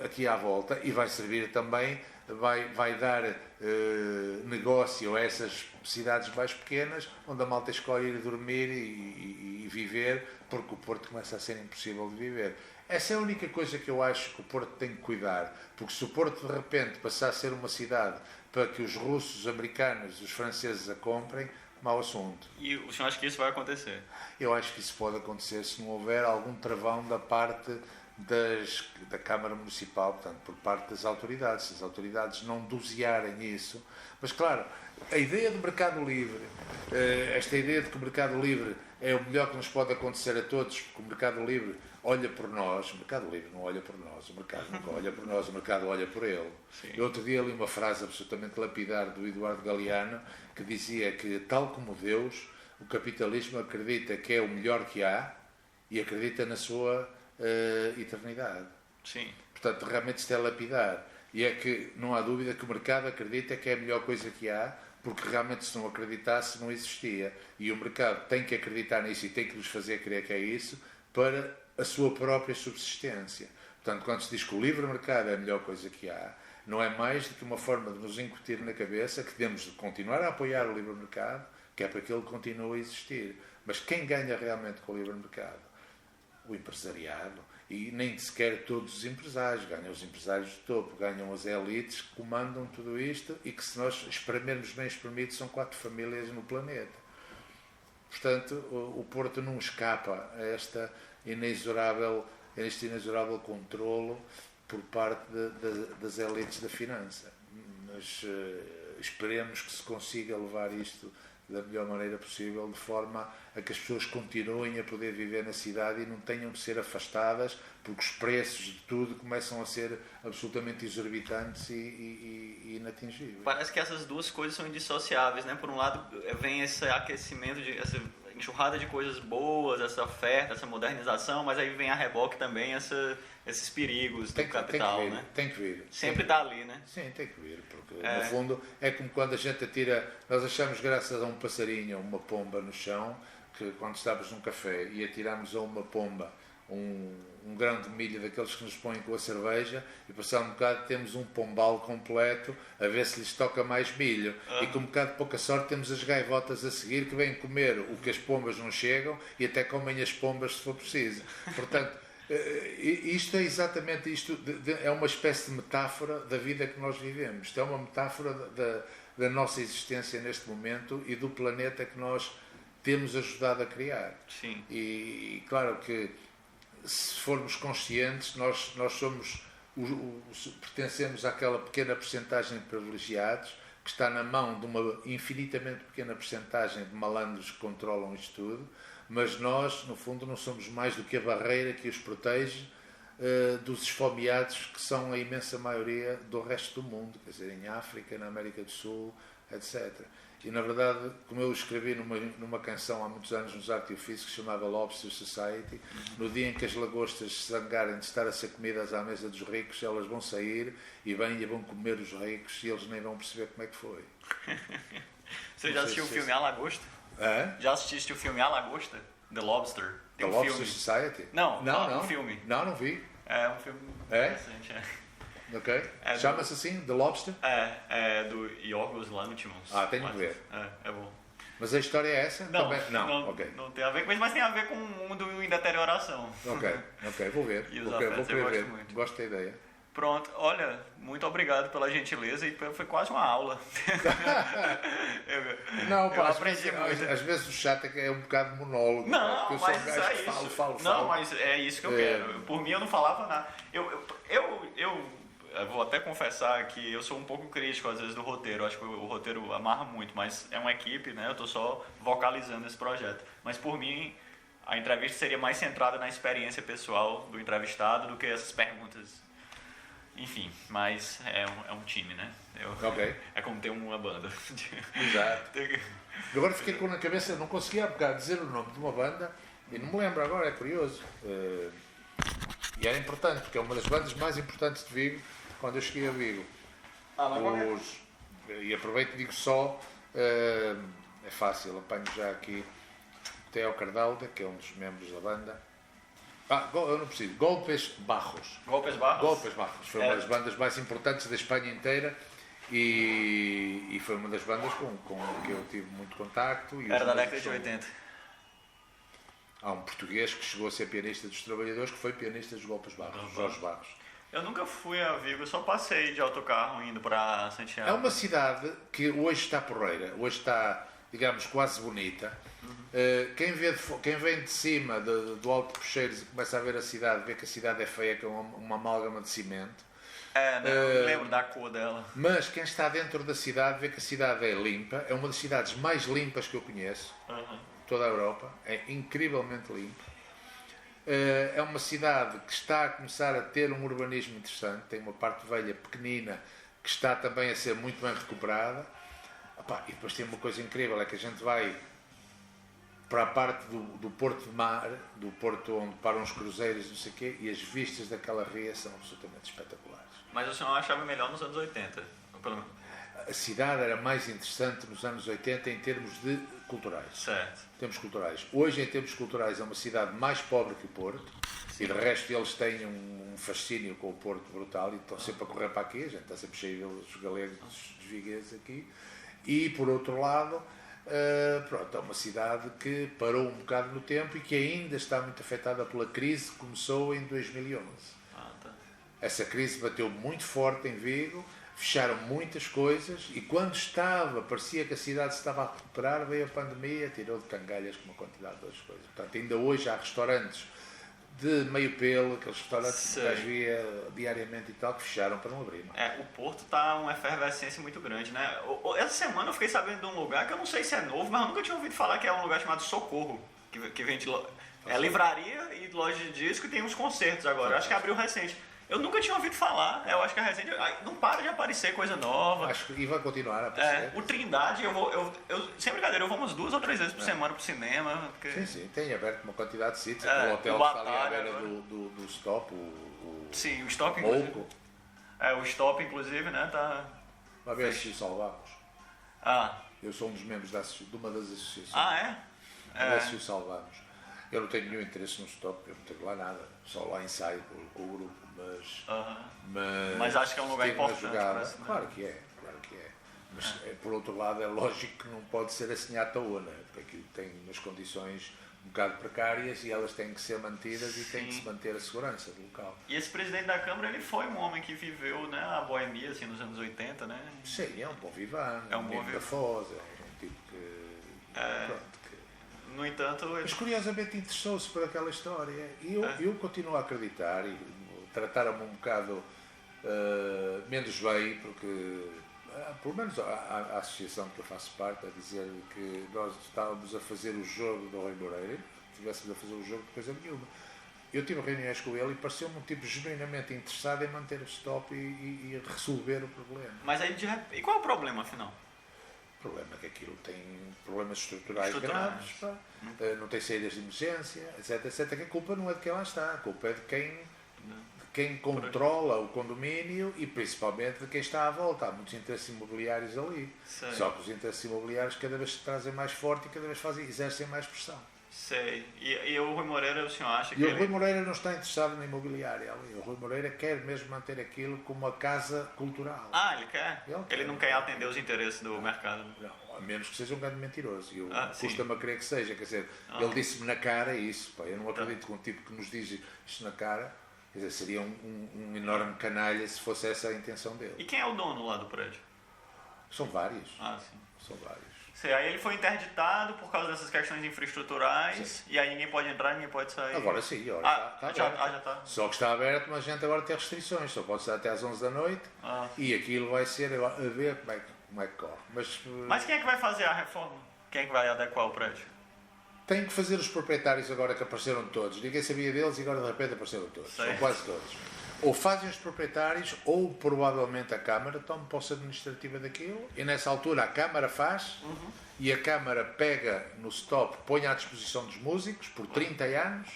aqui à volta e vai servir também, vai dar negócio a essas cidades mais pequenas, onde a malta escolhe ir dormir e viver, porque o Porto começa a ser impossível de viver. Essa é a única coisa que eu acho que o Porto tem que cuidar, porque se o Porto de repente passar a ser uma cidade para que os russos, os americanos, os franceses a comprem, mau assunto. E o senhor acha que isso vai acontecer? Eu acho que isso pode acontecer se não houver algum travão da parte da Câmara Municipal, portanto, por parte das autoridades. Se as autoridades não dosearem isso. Mas, claro, a ideia do mercado livre, esta ideia de que o mercado livre é o melhor que nos pode acontecer a todos, porque o mercado livre olha por nós. O mercado livre não olha por nós, o mercado nunca olha por nós, o mercado olha por ele. Eu outro dia li uma frase absolutamente lapidar do Eduardo Galeano, que dizia que, tal como Deus, o capitalismo acredita que é o melhor que há e acredita na sua eternidade. Sim. Portanto, realmente isto é lapidar. E é que não há dúvida que o mercado acredita que é a melhor coisa que há, porque realmente, se não acreditasse, não existia. E o mercado tem que acreditar nisso e tem que nos fazer crer que é isso para a sua própria subsistência. Portanto, quando se diz que o livre mercado é a melhor coisa que há, não é mais do que uma forma de nos incutir na cabeça que temos de continuar a apoiar o livre mercado, que é para que ele continue a existir. Mas quem ganha realmente com o livre mercado? O empresariado. E nem sequer todos os empresários. Ganham os empresários de topo, ganham as elites que comandam tudo isto e que, se nós espremermos bem espremido, são 4 famílias no planeta. Portanto, o Porto não escapa a este inexorável controlo por parte das elites da finança. Mas esperemos que se consiga levar isto da melhor maneira possível, de forma a que as pessoas continuem a poder viver na cidade e não tenham de ser afastadas, porque os preços de tudo começam a ser absolutamente exorbitantes e inatingíveis. Parece que essas duas coisas são indissociáveis, né? Por um lado, vem esse aquecimento, essa enxurrada de coisas boas, essa oferta, essa modernização, mas aí vem a reboque também esses perigos do capital, né? Tem que vir. Sempre está ali, né? Sim, tem que vir, porque no fundo é como quando a gente atira, nós achamos graças a um passarinho, a uma pomba no chão, que quando estávamos num café e atiramos a uma pomba um um grão de milho daqueles que nos põem com a cerveja e passar um bocado temos um pombal completo a ver se lhes toca mais milho e com um bocado de pouca sorte temos as gaivotas a seguir que vêm comer o que as pombas não chegam e até comem as pombas se for preciso. Portanto, isto é exatamente isto, é uma espécie de metáfora da vida que nós vivemos. Isto é uma metáfora da nossa existência neste momento e do planeta que nós temos ajudado a criar. Sim. E claro que se formos conscientes, nós somos, pertencemos àquela pequena percentagem de privilegiados que está na mão de uma infinitamente pequena percentagem de malandros que controlam isto tudo, mas nós, no fundo, não somos mais do que a barreira que os protege dos esfomeados, que são a imensa maioria do resto do mundo, quer dizer, em África, na América do Sul, etc. E, na verdade, como eu escrevi numa canção há muitos anos nos Arte e Ofício, que se chamava Lobster Society, no dia em que as lagostas se zangarem de estar a ser comidas à mesa dos ricos, elas vão sair e vão comer os ricos e eles nem vão perceber como é que foi. Você já assistiu o filme A Lagosta? Já assististe o filme A Lagosta? The Lobster? The Lobster Society? Não, um filme. Não vi. É um filme interessante, Ok. Chama-se assim? The Lobster? É do Yorgos Lanthimos. Tenho que ver. É bom. Mas a história é essa? Não, também? Não, ok. Não tem a ver com isso, mas tem a ver com um mundo em deterioração. Ok, vou ver. E os vou afetos, querer ver. muito. Gosto da ideia. Pronto, olha, muito obrigado pela gentileza e foi quase uma aula. Não, eu aprendi muito. Às vezes o chato é que é um bocado monólogo. Não, eu mas sou um gajo que falo. Não, mas é isso que eu quero. Por mim eu não falava nada. Eu vou até confessar que eu sou um pouco crítico às vezes do roteiro. Acho que o roteiro amarra muito, mas é uma equipe, né? Eu estou só vocalizando esse projeto. Mas por mim, a entrevista seria mais centrada na experiência pessoal do entrevistado do que essas perguntas. Enfim, mas é um time, né? É como ter uma banda. Exato. Agora fiquei com na cabeça, não conseguia há bocado dizer o nome de uma banda e não me lembro agora, é curioso. E era importante, porque é uma das bandas mais importantes de Vigo, quando eu cheguei a Vigo. E aproveito e digo só, é fácil, apanho já aqui Theo Cardalda, que é um dos membros da banda. Eu não preciso. Golpes Bajos. Golpes Bajos? Foi uma das bandas mais importantes da Espanha inteira e foi uma das bandas com que eu tive muito contacto. Era da década de 80. Há um português que chegou a ser pianista dos Trabalhadores, que foi pianista dos Golpes Bajos, Jorge Barros. Eu nunca fui a Vigo, eu só passei de autocarro indo para Santiago. É uma cidade que hoje está porreira, hoje está, digamos, quase bonita. Quem vem de cima do Alto de Puxeiros e começa a ver a cidade, vê que a cidade é feia, que é uma amálgama de cimento. Eu lembro da cor dela. Mas quem está dentro da cidade vê que a cidade é limpa, é uma das cidades mais limpas que eu conheço, toda a Europa, é incrivelmente limpa. É uma cidade que está a começar a ter um urbanismo interessante, tem uma parte velha pequenina que está também a ser muito bem recuperada. E depois tem uma coisa incrível, é que a gente vai para a parte do Porto de Mar, do porto onde param os cruzeiros, não sei o quê, e as vistas daquela ria são absolutamente espetaculares. Mas o senhor achava melhor nos anos 80? A cidade era mais interessante nos anos 80 em termos de culturais. Certo. Termos culturais. Hoje, em termos culturais, é uma cidade mais pobre que o Porto. Sim. E de resto eles têm um fascínio com o Porto brutal e estão sempre a correr para aqui. A gente está sempre cheio dos galegos, dos vigueses aqui. E, por outro lado, é uma cidade que parou um bocado no tempo e que ainda está muito afetada pela crise que começou em 2011. Essa crise bateu muito forte em Vigo, fecharam muitas coisas e quando parecia que a cidade se estava a recuperar, veio a pandemia, tirou de cangalhas com uma quantidade de outras coisas. Portanto, ainda hoje há restaurantes de meio pelo, aqueles restaurantes que via diariamente e tal, que fecharam para não abrir. O Porto está uma efervescência muito grande, né? Essa semana eu fiquei sabendo de um lugar que eu não sei se é novo, mas eu nunca tinha ouvido falar, que é um lugar chamado Socorro, que vende livraria e loja de disco e tem uns concertos agora. Acho que abriu recente. Eu nunca tinha ouvido falar, eu acho que a recente não para de aparecer coisa nova. Acho que vai continuar a aparecer. O Trindade, sem brincadeira, eu vou umas 2 ou 3 vezes por semana pro cinema. Porque... Sim, tem aberto uma quantidade de sítios. O hotel está ali à beira do Stop, Sim, o Stop, inclusive. O Stop, inclusive, né, tá... Vai ver se o salvamos. Eu sou um dos membros de uma das associações. É? Ver se o salvamos. Eu não tenho nenhum interesse no stop, eu não tenho lá nada, só lá ensaio com o grupo, mas acho que é um lugar importante. Claro que é. Mas, por outro lado, é lógico que não pode ser assim à toa, né? Porque aquilo tem umas condições um bocado precárias e elas têm que ser mantidas e tem que se manter a segurança do local. E esse presidente da Câmara, ele foi um homem que viveu, né, a boemia assim, nos anos 80, né? Sim, é um bom vivant, é um bom da Foz, é um tipo que... No entanto... Mas curiosamente interessou-se por aquela história e eu continuo a acreditar e trataram-me um bocado menos bem, porque... pelo menos a associação que eu faço parte a dizer que nós estávamos a fazer o jogo do Rui Moreira, se estivéssemos a fazer o jogo de coisa nenhuma. Eu tive reuniões com ele e pareceu-me um tipo genuinamente interessado em manter o stop e resolver o problema. Mas aí, e qual é o problema, afinal? O problema é que aquilo tem problemas estruturais graves, não tem saídas de emergência, etc, que a culpa não é de quem lá está, a culpa é de quem controla o condomínio e principalmente de quem está à volta. Há muitos interesses imobiliários ali. Sei. Só que os interesses imobiliários cada vez se trazem mais forte e cada vez exercem mais pressão. Sei. E o Rui Moreira, o senhor acha que... o Rui Moreira não está interessado na imobiliária ali. O Rui Moreira quer mesmo manter aquilo como uma casa cultural. Ele quer? Ele não quer atender os interesses do mercado? Não, a menos que seja um grande mentiroso. E custa-me a crer que seja. Quer dizer, ele disse-me na cara isso. Eu não acredito que um tipo que nos diz isto na cara... Quer dizer, seria um enorme canalha se fosse essa a intenção dele. E quem é o dono lá do prédio? São vários. Sim. São vários. Aí ele foi interditado por causa dessas questões infraestruturais, e aí ninguém pode entrar, ninguém pode sair. Agora sim, está aberto. Já está. Só que está aberto, mas a gente agora tem restrições, só pode estar até às 11 da noite, e aquilo vai ser a ver como é que corre. Mas quem é que vai fazer a reforma? Quem é que vai adequar o prédio? Tem que fazer os proprietários agora que apareceram todos. Ninguém sabia deles e agora de repente apareceram todos. São quase todos. Ou fazem os proprietários ou provavelmente a Câmara toma posse administrativa daquilo e nessa altura a Câmara faz e a Câmara pega no stop, põe à disposição dos músicos por 30 anos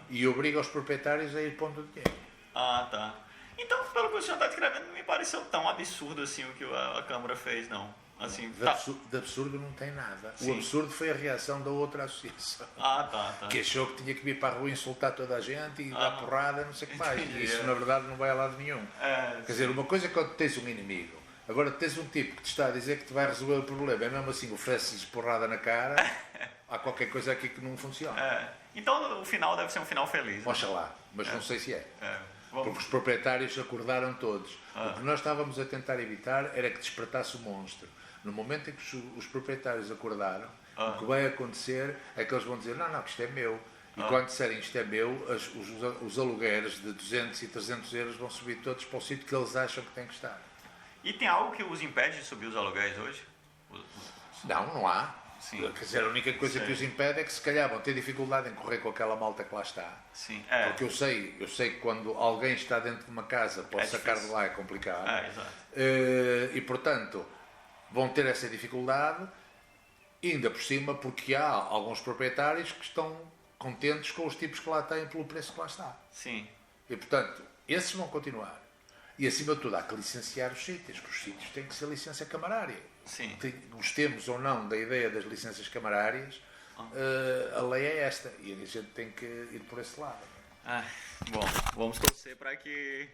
e obriga os proprietários a ir pondo o dinheiro. Tá. Então, pelo que o senhor está descrevendo, não me pareceu tão absurdo assim o que a Câmara fez, não. Assim, de absurdo não tem nada. Sim. O absurdo foi a reação da outra associação. Tá. Que achou que tinha que vir para a rua insultar toda a gente e dar porrada, não sei o que mais. E isso, na verdade, não vai a lado nenhum. Quer dizer, uma coisa é quando tens um inimigo. Agora, tens um tipo que te está a dizer que te vai resolver o problema. É mesmo assim, ofereces porrada na cara. Há qualquer coisa aqui que não funciona. Então, o final deve ser um final feliz. Oxalá, mas não sei se é. Porque os proprietários acordaram todos. O que nós estávamos a tentar evitar era que despertasse o monstro. No momento em que os proprietários acordaram, o que vai acontecer é que eles vão dizer, não, isto é meu. E quando disserem isto é meu, os alugueres de 200 e 300 euros vão subir todos para o sítio que eles acham que tem que estar. E tem algo que os impede de subir os aluguéis hoje? Não há. Sim. Quer dizer, a única coisa que os impede é que se calhar vão ter dificuldade em correr com aquela malta que lá está. Sim. Porque eu sei que quando alguém está dentro de uma casa, pode sacar de lá é complicado. Exato. E portanto... vão ter essa dificuldade, ainda por cima, porque há alguns proprietários que estão contentes com os tipos que lá têm pelo preço que lá está. Sim. E, portanto, esses vão continuar. E, acima de tudo, há que licenciar os sítios, porque os sítios têm que ser licença camarária. Sim. Gostemos ou não da ideia das licenças camarárias, a lei é esta, e a gente tem que ir por esse lado. Bom, vamos torcer para que